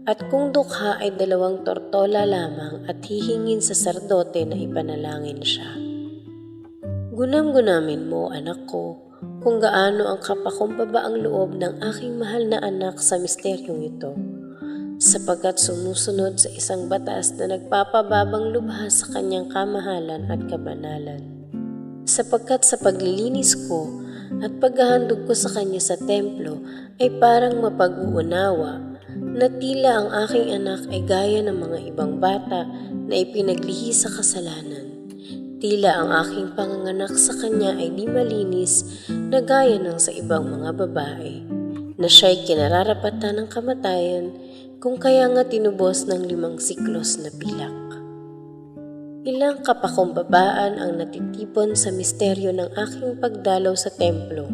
at kung dukha ay 2 tortola lamang, at hihingin sa sardote na ipanalangin siya. Gunam-gunamin mo, anak ko, kung gaano ang kapakumbaba ang loob ng aking mahal na anak sa misteryong ito, sapagkat sumusunod sa isang batas na nagpapababang lubha sa kanyang kamahalan at kabanalan. Sapagkat sa paglilinis ko at paghahandog ko sa kanya sa templo ay parang mapag-uunawa na tila ang aking anak ay gaya ng mga ibang bata na ipinaglihi sa kasalanan. Tila ang aking panganganak sa kanya ay di malinis na gaya ng sa ibang mga babae, na siya'y kinararapatan ng kamatayan kung kaya nga tinubos ng 5 siklos na pilak. Ilang kapakumbabaan ang natitipon sa misteryo ng aking pagdalaw sa templo.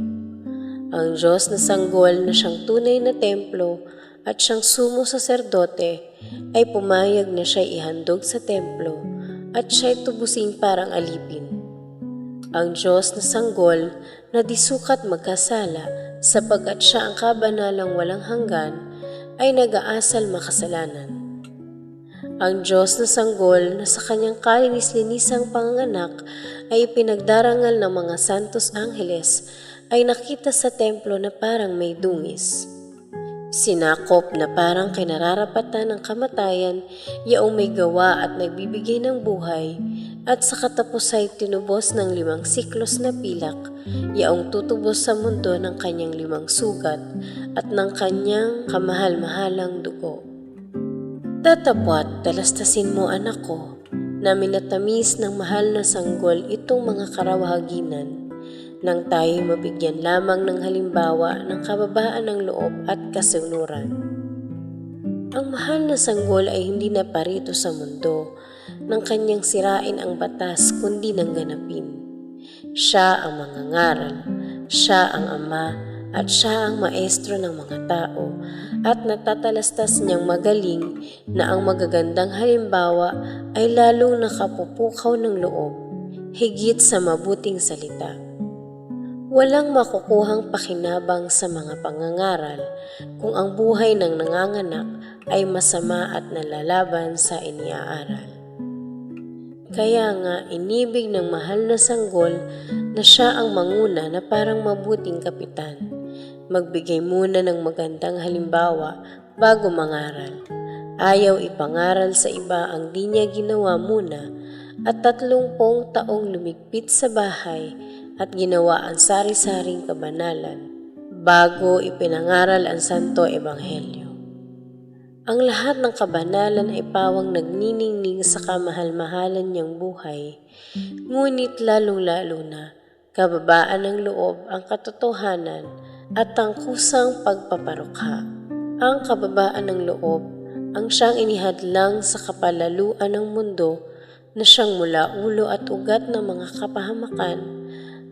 Ang Diyos na sanggol na siyang tunay na templo at siyang sumo saserdote ay pumayag na siya'y ihandog sa templo at siya'y tubusing parang alipin. Ang Diyos na sanggol na di sukat magkasala sapagkat siya ang kabanalang walang hanggan ay nag-aasal makasalanan. Ang Diyos na sanggol na sa kanyang kalinis-linisang panganganak ay pinagdarangal ng mga santos angeles ay nakita sa templo na parang may dungis. Sinakop na parang kinararapatan ng kamatayan, yaong may gawa at nagbibigay ng buhay, at sa katapos ay tinubos ng 5 siklos na pilak, yaong tutubos sa mundo ng kanyang 5 sugat at ng kanyang kamahal-mahalang dugo. Tatapwat, talastasin mo anak ko, na minatamis ng mahal na sanggol itong mga karawahaginan, nang tayo'y mabigyan lamang ng halimbawa ng kababaan ng loob at kasunuran. Ang mahal na sanggol ay hindi na parito sa mundo nang kanyang sirain ang batas kundi nang ganapin. Siya ang mangangaral, siya ang ama at siya ang maestro ng mga tao at natatalastas niyang magaling na ang magagandang halimbawa ay lalong nakapupukaw ng loob, higit sa mabuting salita. Walang makukuhang pakinabang sa mga pangangaral kung ang buhay ng nanganganak ay masama at nalalaban sa iniaaral. Kaya nga inibig ng mahal na sanggol na siya ang manguna na parang mabuting kapitan. Magbigay muna ng magandang halimbawa bago mangaral. Ayaw ipangaral sa iba ang di niya ginawa muna at 30 taong lumigpit sa bahay at ginawa ang sari-saring kabanalan bago ipinangaral ang Santo Ebanghelyo. Ang lahat ng kabanalan ay pawang nagniningning sa kamahal-mahalan niyang buhay, ngunit lalong-lalo na kababaan ng loob ang katotohanan at ang kusang pagpaparukha. Ang kababaan ng loob ang siyang inihadlang sa kapalaluan ng mundo na siyang mula ulo at ugat ng mga kapahamakan.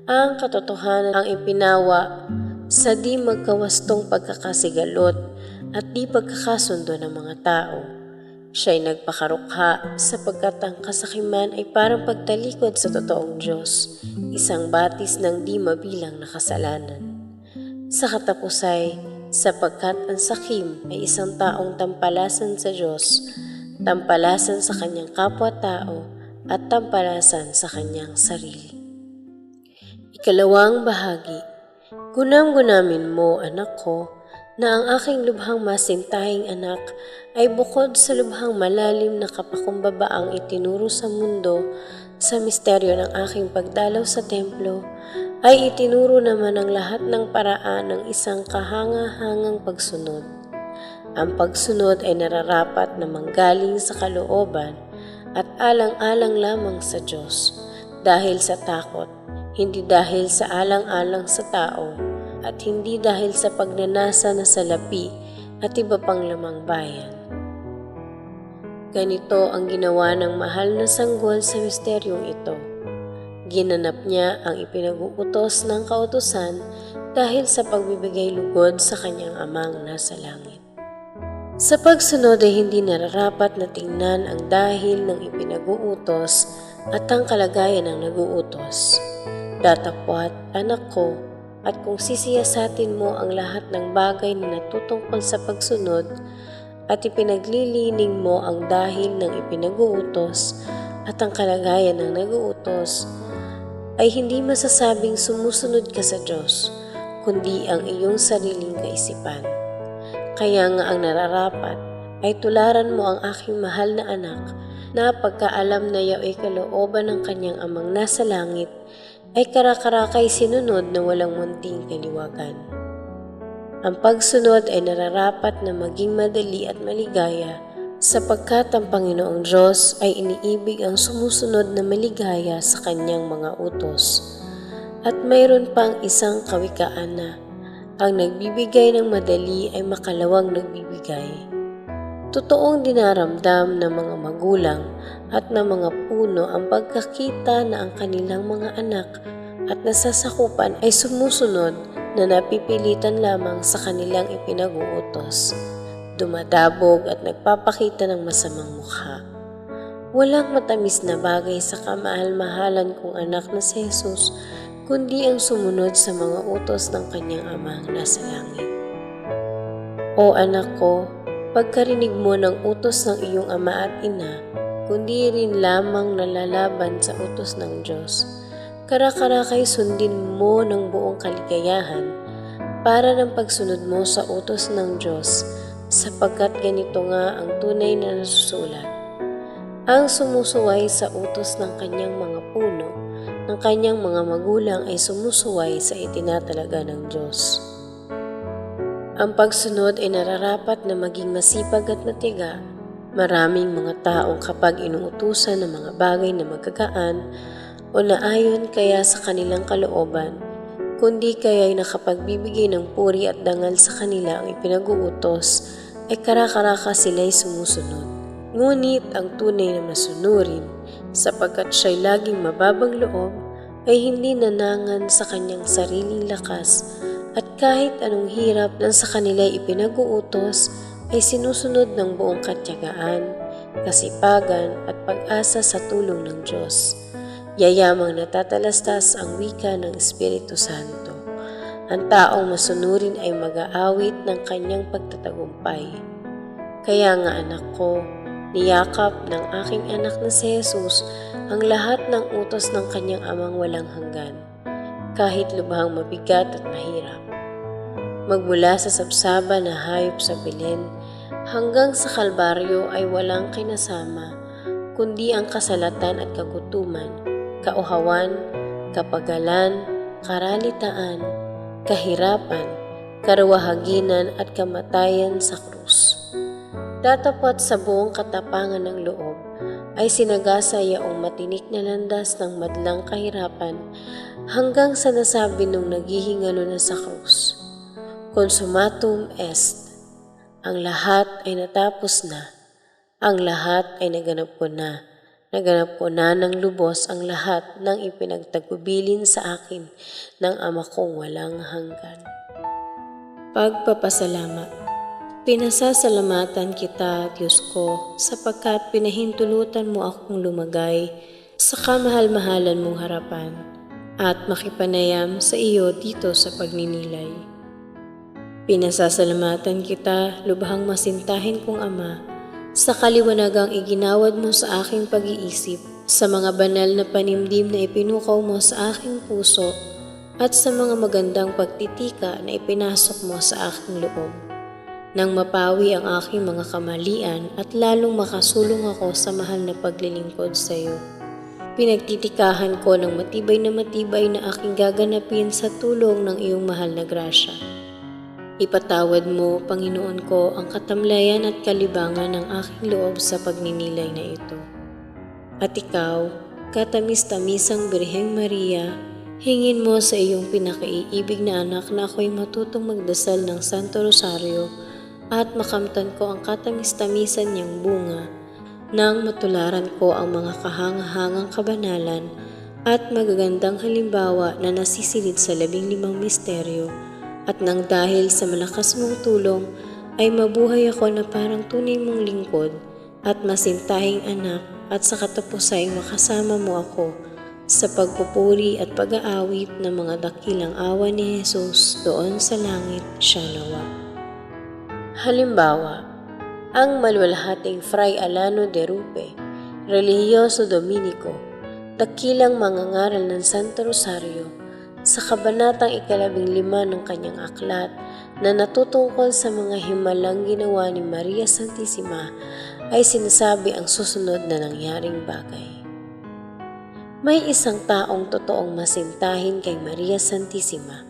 Ang katotohanan ang ipinawa sa di magkawastong pagkakasigalot at di pagkakasundo ng mga tao. Siya'y nagpakarukha sapagkat ang kasakiman ay parang pagtalikod sa totoong Diyos, isang batis ng di mabilang na kasalanan. Sa katapusay, sapagkat ang sakim ay isang taong tampalasan sa Diyos, tampalasan sa kanyang kapwa-tao at tampalasan sa kanyang sarili. Ikalawang bahagi. Gunam-gunamin mo, anak ko, na ang aking lubhang masintahing anak ay bukod sa lubhang malalim na kapakumbabaang itinuro sa mundo sa misteryo ng aking pagdalaw sa templo, ay itinuro naman ang lahat ng paraan ng isang kahanga-hangang pagsunod. Ang pagsunod ay nararapat na manggaling sa kalooban at alang-alang lamang sa Diyos, dahil sa takot, hindi dahil sa alang-alang sa tao, at hindi dahil sa pagnanasa na salapi at iba pang lamang bayan. Ganito ang ginawa ng mahal na sanggol sa misteryong ito. Ginanap niya ang ipinag-uutos ng kautusan dahil sa pagbibigay lugod sa kanyang amang nasa langit. Sa pagsunod ay hindi nararapat na tingnan ang dahil ng ipinag-uutos at ang kalagayan ng nag-uutos. Datapwat, anak ko, at kung sisiyasatin mo ang lahat ng bagay na natutungkol sa pagsunod at ipinaglilining mo ang dahil ng ipinag-uutos at ang kalagayan ng nag-uutos, ay hindi masasabing sumusunod ka sa Diyos, kundi ang iyong sariling kaisipan. Kaya nga ang nararapat ay tularan mo ang aking mahal na anak na pagkaalam na yaw ay kalooban ng kanyang amang nasa langit, ay karakarakay sinunod na walang munting kaliwagan. Ang pagsunod ay nararapat na maging madali at maligaya sapagkat ang Panginoong Diyos ay iniibig ang sumusunod na maligaya sa kanyang mga utos. At mayroon pang isang kawikaan na ang nagbibigay ng madali ay makalawang nagbibigay. Totoong dinaramdam ng mga magulang at ng mga puno ang pagkakita na ang kanilang mga anak at nasasakupan ay sumusunod na napipilitan lamang sa kanilang ipinag-uutos, dumadabog at nagpapakita ng masamang mukha. Walang matamis na bagay sa kamahal-mahalan kong anak na si Jesus, kundi ang sumunod sa mga utos ng kanyang amang nasa langit. O anak ko, pagkarinig mo ng utos ng iyong ama at ina, kundi rin lamang nalalaban sa utos ng Diyos, kara-karakay sundin mo ng buong kaligayahan para ng pagsunod mo sa utos ng Diyos, sapagkat ganito nga ang tunay na nasusulat. Ang sumusuway sa utos ng kanyang mga puno, ng kanyang mga magulang ay sumusuway sa itinatalaga ng Diyos. Ang pagsunod ay nararapat na maging masipag at matiga. Maraming mga taong kapag inuutusan ng mga bagay na magagaan o naayon kaya sa kanilang kalooban, kundi kaya'y nakapagbibigay ng puri at dangal sa kanila ang ipinag-uutos, ay kara-karaka sila'y sumusunod. Ngunit ang tunay na masunurin, sapagkat siya'y laging mababang loob, ay hindi nanangan sa kanyang sariling lakas, at kahit anong hirap na sa kanila'y ipinag-uutos ay sinusunod ng buong katyagaan, kasipagan at pag-asa sa tulong ng Diyos. Yayamang natatalastas ang wika ng Espiritu Santo. Ang taong masunurin ay mag-aawit ng kanyang pagtatagumpay. Kaya nga anak ko, niyakap ng aking anak na si Jesus ang lahat ng utos ng kanyang amang walang hanggan, kahit lubhang mabigat at mahirap. Magmula sa sabsaba na hayop sa Belen hanggang sa Kalbaryo ay walang kinasama, kundi ang kasalatan at kagutuman, kauhawan, kapagalan, karalitaan, kahirapan, karuwahaginan at kamatayan sa krus. Datapat sa buong katapangan ng loob ay sinagasa yaong matinik na landas ng madlang kahirapan hanggang sa nasabi nung naghihingalo na sa krus. Consumatum est. Ang lahat ay natapos na. Ang lahat ay naganap ko na. Naganap ko na ng lubos ang lahat ng ipinagtagubilin sa akin ng Ama kong walang hanggan. Pagpapasalamat. Pinasasalamatan kita, Diyos ko, sapagkat pinahintulutan mo akong lumagay sa kamahal-mahalan mong harapan at makipanayam sa iyo dito sa pagninilay. Pinasasalamatan kita, lubhang masintahin kong Ama, sa kaliwanagang iginawad mo sa aking pag-iisip, sa mga banal na panimdim na ipinukaw mo sa aking puso, at sa mga magandang pagtitika na ipinasok mo sa aking loob. Nang mapawi ang aking mga kamalian at lalong makasulong ako sa mahal na paglilingkod sa iyo. Pinagtitikahan ko ng matibay na aking gaganapin sa tulong ng iyong mahal na grasya. Ipatawad mo, Panginoon ko, ang katamlayan at kalibangan ng aking loob sa pagninilay na ito. At ikaw, katamis-tamisang Birheng Maria, hingin mo sa iyong pinakaiibig na anak na ako'y matutong magdasal ng Santo Rosario at makamtan ko ang katamis-tamisan niyang bunga nang matularan ko ang mga kahangahangang kabanalan at magagandang halimbawa na nasisilid sa 15 misteryo. At nang dahil sa malakas mong tulong ay mabuhay ako na parang tunay mong lingkod at masintahing anak at sa katapusan makasama mo ako sa pagpupuri at pag-aawit ng mga dakilang awa ni Jesus doon sa langit siya nawa. Halimbawa, ang maluwalhating Fray Alano de Rupe, relihiyoso Dominiko, dakilang mangangaral ng Santo Rosario, sa kabanatang 15 ng kanyang aklat na natutungkol sa mga himalang ginawa ni Maria Santissima ay sinasabi ang susunod na nangyaring bagay. May isang taong totoong masintahin kay Maria Santissima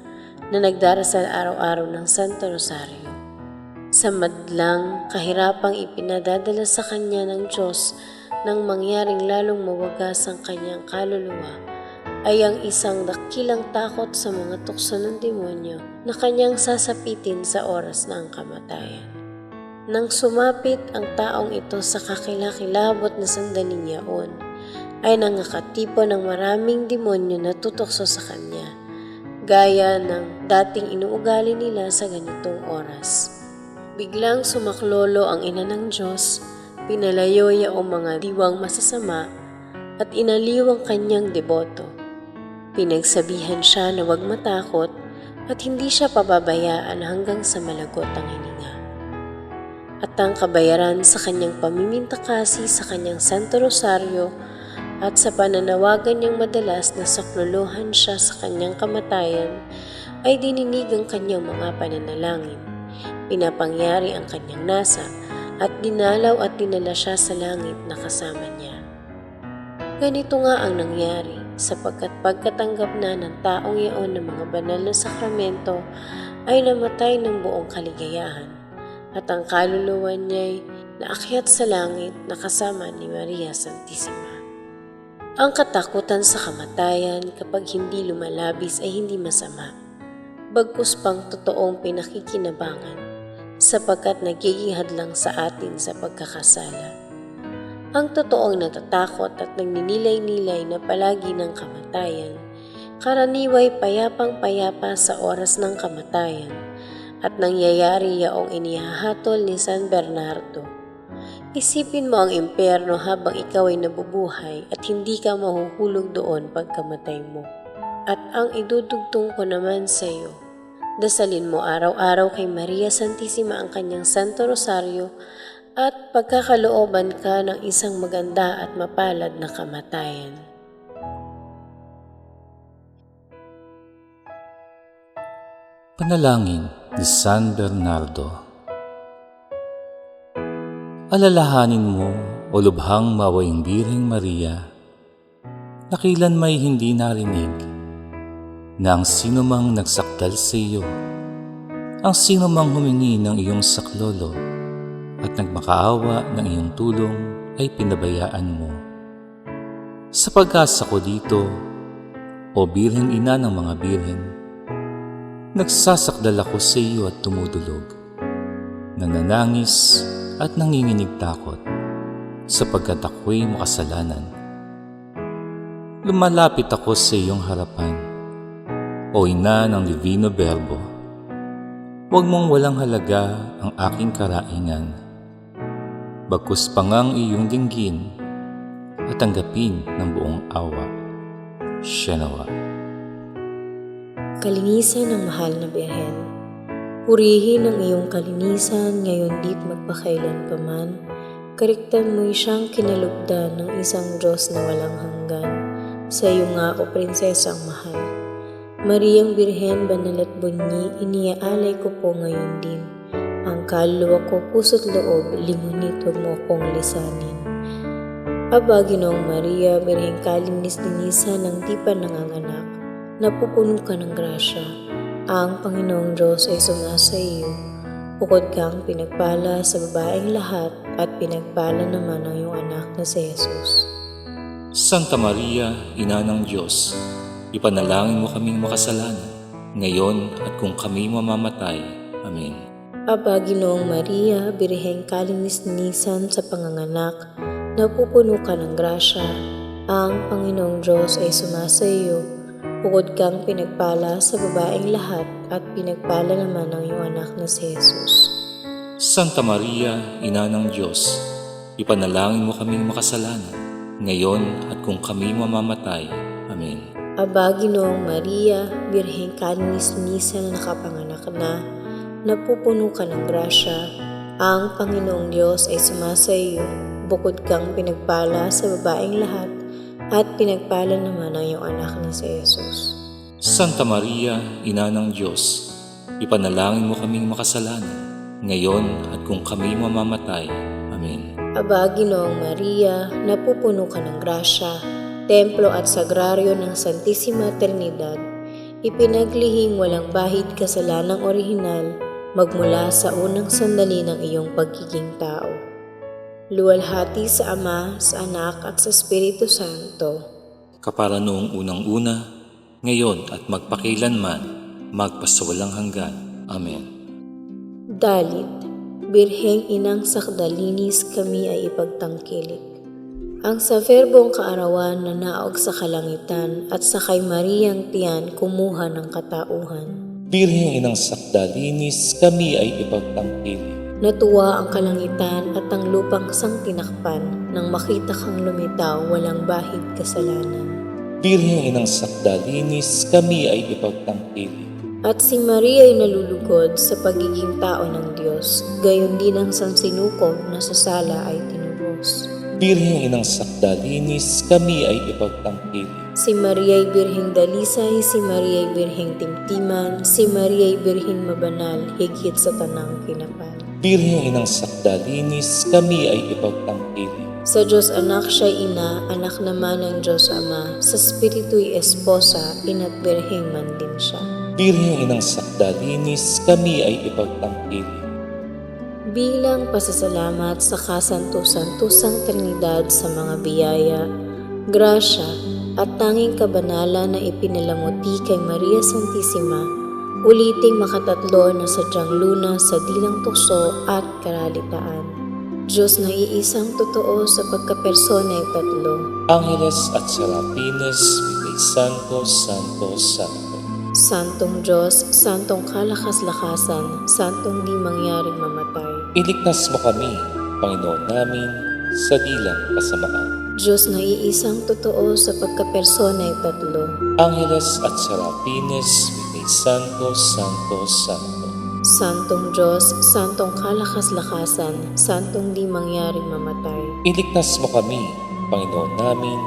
na nagdarasal araw-araw ng Santo Rosario. Sa madlang kahirapang ipinadadala sa kanya ng Diyos nang mangyaring lalong mawagas ang kanyang kaluluwa, ay ang isang dakilang takot sa mga tukso ng demonyo na kanyang sasapitin sa oras ng kamatayan. Nang sumapit ang taong ito sa kakilakilabot na sandaling yaon, ay nangakatipo ng maraming demonyo na tutukso sa kanya, gaya ng dating inuugali nila sa ganitong oras. Biglang sumaklolo ang ina ng Diyos, pinalayo niya ang mga diwang masasama at inaliw ang kanyang deboto. Pinagsabihan siya na huwag matakot at hindi siya pababayaan hanggang sa malagot ang hininga. At ang kabayaran sa kanyang pamimintakasi sa kanyang Santo Rosario at sa pananawagan niyang madalas na saklolohan siya sa kanyang kamatayan, ay dininig ang kanyang mga pananalangin. Pinapangyari ang kanyang nasa at dinalaw at dinala siya sa langit na kasama niya. Ganito nga ang nangyari, sapagkat pagkatanggap na ng taong iyon ng mga banal na sakramento ay namatay ng buong kaligayahan, at ang kaluluwa niya'y naakyat sa langit na kasama ni Maria Santissima. Ang katakutan sa kamatayan kapag hindi lumalabis ay hindi masama, bagkus pang totoong pinakikinabangan, sapagkat nagiging hadlang sa atin sa pagkakasala. Ang totoong natatakot at nagninilay-nilay na palagi ng kamatayan, karaniway payapang-payapa sa oras ng kamatayan, at nangyayari yaong inihahatol ni San Bernardo. Isipin mo ang impyerno habang ikaw ay nabubuhay at hindi ka mahuhulog doon pagkamatay mo. At ang idudugtong ko naman sa iyo, dasalin mo araw-araw kay Maria Santissima ang kanyang Santo Rosario at pagkakalooban ka ng isang maganda at mapalad na kamatayan. Panalangin ni San Bernardo. Alalahanin mo, o lubhang mawayang Birheng Maria, na kailan may hindi narinig na ang sinumang nagsakdal sa iyo, ang sinumang humingi ng iyong saklolo at nagmakaawa ng iyong tulong ay pinabayaan mo. Sa pag-asa ko dito, o Birheng Ina ng mga Birhen, nagsasakdal ako sa iyo at tumudulog, nananangis at nanginginig takot, sapagkat ako'y makasalanan. Lumalapit ako sa iyong harapan, o Ina ng Divino Verbo. Huwag mong walang halaga ang aking karaingan, bagkus pangang iyong dinggin at tanggapin ng buong awa. Siya nawa. Kalinisan ng mahal na Birhen, purihin ang iyong kalinisan ngayon dit magpakailanpaman. Kariktan mo'y siyang kinalugdan ng isang Diyos na walang hanggan. Sa iyo nga, o prinsesang mahal. Mariang Birhen, banal at bunyi, iniaalay ko po ngayon din. Ang kaluluwa ko, puso't loob, lingunit, huwag mo akong lisanin. Aba, Ginoong Maria, Birheng kalinis-linisan ng di pa nanganganak, napupuno ka ng grasya. Ang Panginoong Diyos ay sumasa iyo. Bukod kang pinagpala sa babaeng lahat at pinagpala naman ang iyong anak na si Jesus. Santa Maria, Ina ng Diyos, ipanalangin mo kaming makasalanan, ngayon at kung kami mamamatay. Amen. Aba, Ginoong Maria, Birheng kalinis-linisan sa panganganak, napupuno ka ng grasya. Ang Panginoong Diyos ay sumasa iyo. Bukod kang pinagpala sa babaeng lahat at pinagpala naman ang iyong anak na si Jesus. Santa Maria, Ina ng Diyos, ipanalangin mo kaming makasalanan, ngayon at kung kami mamamatay. Amen. Aba, Ginoong Maria, Birheng kalinis-linisan na nakapanganak na, napupuno ka ng grasya. Ang Panginoong Diyos ay sumasa iyo. Bukod kang pinagpala sa babaeng lahat at pinagpala naman ang iyong anak na si Jesus. Santa Maria, Ina ng Diyos, ipanalangin mo kaming makasalanan, ngayon at kung kami mamamatay. Amen. Aba, Ginoong Maria, napupuno ka ng grasya, templo at sagraryo ng Santissima Trinidad, ipinaglihing walang bahid kasalanang orihinal magmula sa unang sandali ng iyong pagiging tao. Luwalhati sa Ama, sa Anak at sa Espiritu Santo. Kapara noong unang-una, ngayon at magpakailanman, magpasawalang hanggan. Amen. Dalit, Birheng Inang Sakdalinis kami ay ipagtangkilik. Ang sa verbong kaarawan na naog sa kalangitan at sa kay Mariang tiyan kumuha ng katauhan. Birheng Inang Sakdalinis kami ay ipagtangkilik. Natuwa ang kalangitan at ang lupang sang tinakpan nang makita kang lumitaw walang bahid kasalanan. Birheng Inang Sakdalinis kami ay ipagtangkilik. At si Maria ay nalulugod sa pagiging tao ng Diyos, gayon din ang sansinukob na sa sala ay tinubos. Birheng Inang Sakdalinis kami ay ipagtangkilik. Si Maria ay birheng dalisay, si Maria ay birheng timtiman, si Maria ay birheng mabanal, higit sa tanang kinapal. Birheng Inang Sakdalinis kami ay ipagtangkilik. Sa Diyos Anak siya'y ina, anak naman ng Diyos Ama, sa Espiritu'y esposa, ina't birheng man din siya. Birheng Inang Sakdalinis kami ay ipagtangkilik. Bilang pasasalamat sa kasanto-santosang Trinidad sa mga biyaya, grasya at tanging kabanalan na ipinalamuti kay Maria Santissima, uliting makatatlo na sadyang luna sa dilang tukso at karalitaan. Diyos na iisang totoo sa pagkapersona'y tatlo. Angeles at Serapines, Vitae Sanctos, Santos, Santo. Santong Diyos, Santong kalakas-lakasan, Santong di mangyaring mamatay. Iligtas mo kami, Panginoon namin, sa dilang kasamaan. Diyos na iisang totoo sa pagkapersona'y tatlo. Angeles at Serapines, Vitae Sanctos, Santos, Santo. Santong Diyos, Santong kalakas-lakasan, Santong di mangyaring mamatay. Iligtas mo kami, Panginoon namin,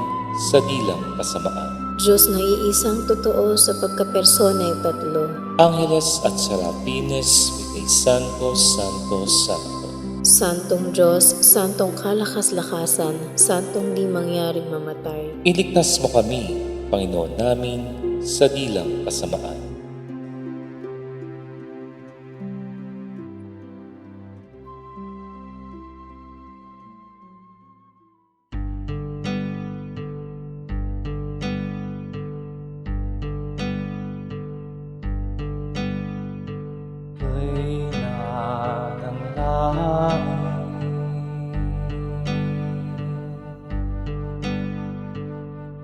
sa dilang kasamaan. Diyos na iisang totoo sa pagkapersona'y tatlo. Angeles at Serapines, Vitae Sanctos, Santos, Santo. Santong Diyos, Santong kalakas-lakasan, Santong di mangyaring mamatay. Iligtas mo kami, Panginoon namin, sa dilang kasamaan.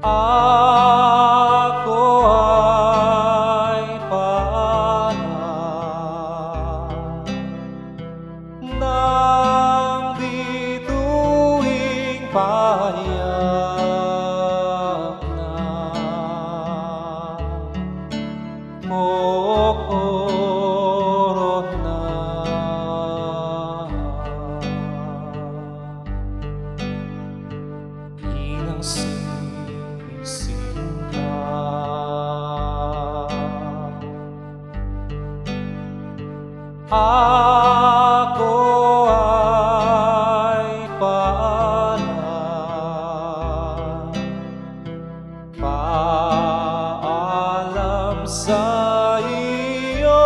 Ako ay panahon ng bituing payak na corona. Ilang ako ay paalam sa iyo,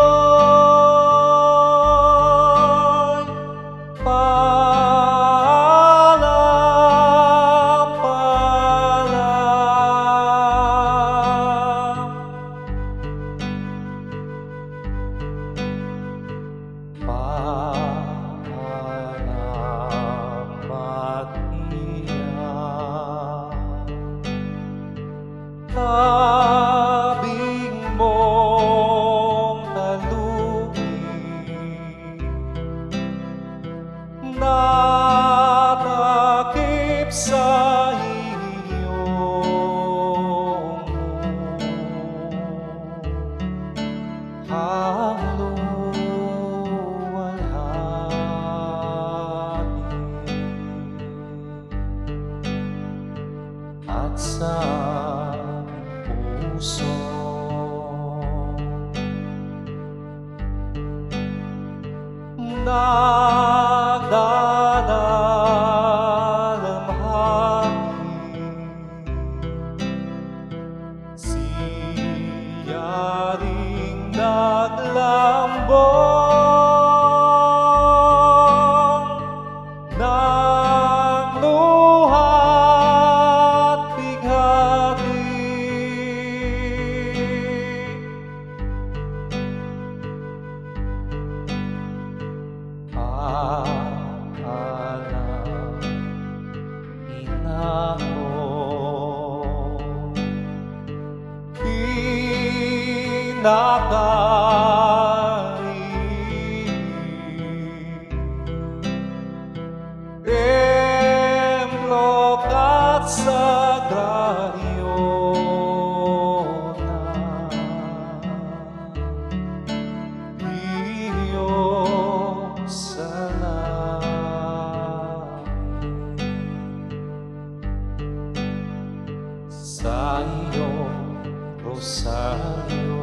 tabing mong talupin, natakip sa iyong hangluwalhati at sa puso nagdadalamhati siya templo at sagrario na iyong salamin sa iyong rosaryo.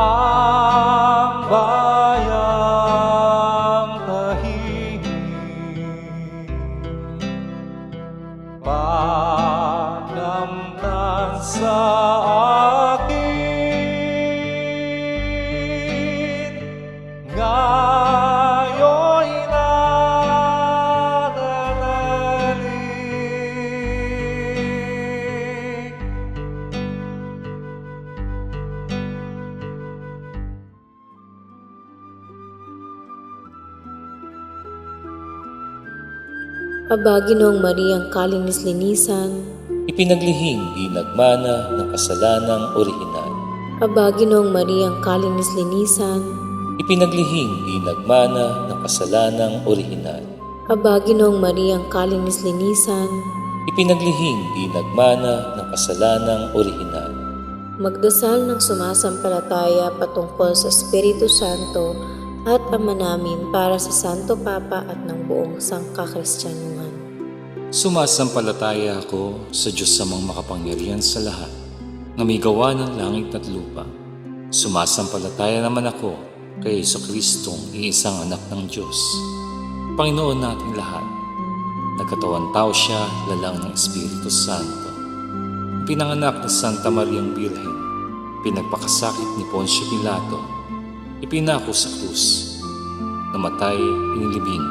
Ang bayang tahimik, pakamtan sa akin, ngayo'y nananalig. Aba, Ginoong Mariang kalinis-linisan, Ipinaglihing di nagmana ng kasalanang orihinal. Aba, Ginoong Mariang kalinis-linisan, Ipinaglihing di nagmana ng kasalanang orihinal. Aba, Ginoong Mariang kalinis-linisan, Ipinaglihing di nagmana ng kasalanang orihinal. magdasal ng sumasampalataya patungkol sa Espiritu Santo at Ama namin para sa Santo Papa at ng buong sangkakristyanuhan. Sumasampalataya ako sa Diyos samang makapangyarihan sa lahat, na may gawa ng langit at lupa. Sumasampalataya naman ako kay Jesucristong iisang anak ng Diyos, Panginoon nating lahat. Nagkatawan tao siya, lalang ng Espiritu Santo. Pinanganak ni Santa Mariang Birhen, pinagpakasakit ni Poncio Pilato, ipinako sa krus, namatay, inilibing,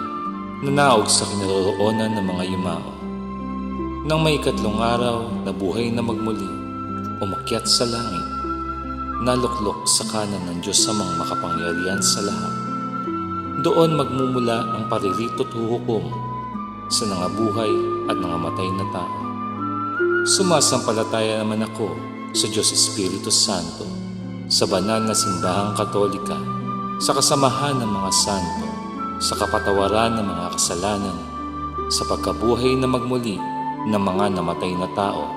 nanaog sa kinaroroonan ng mga yumao. Nang may ikatlong araw, nabuhay na magmuli, umakyat sa langit, naluklok sa kanan ng Diyos samang makapangyarihan sa lahat. Doon magmumula ang paririto't huhukom sa nangabuhay at nangamatay na tao. Sumasampalataya naman ako sa Diyos Espiritu Santo, sa banal na simbahang katolika, sa kasamahan ng mga santo, sa kapatawaran ng mga kasalanan, sa pagkabuhay na magmuli ng mga namatay na tao,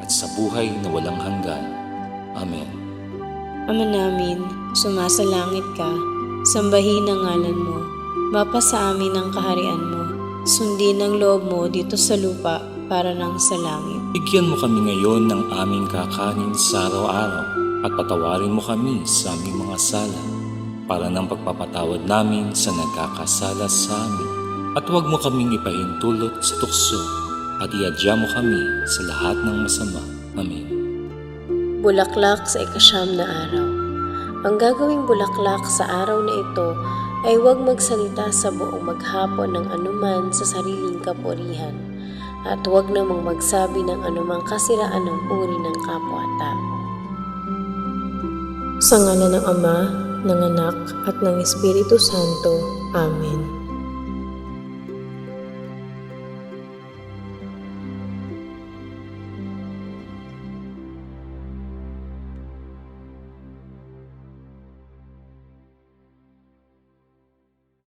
at sa buhay na walang hanggan. Amen. Ama namin, sumasalangit ka, sambahin ang ngalan mo, mapasa amin ang kaharian mo, sundin ang loob mo dito sa lupa para nang sa langit. Bigyan mo kami ngayon ng aming kakanin sa araw-araw at patawarin mo kami sa aming mga sala para ng pagpapatawad namin sa nagkakasala sa amin. At huwag mo kaming ipahintulot sa tukso at iadya mo kami sa lahat ng masama. Amen. Bulaklak sa ikasyam na araw. Ang gagawing bulaklak sa araw na ito ay huwag magsalita sa buong maghapon ng anuman sa sariling kapurihan at huwag namang magsabi ng anumang kasiraan ng uri ng kapwa-tao. Sa ngalan ng Ama, ng Anak, at ng Espiritu Santo. Amen.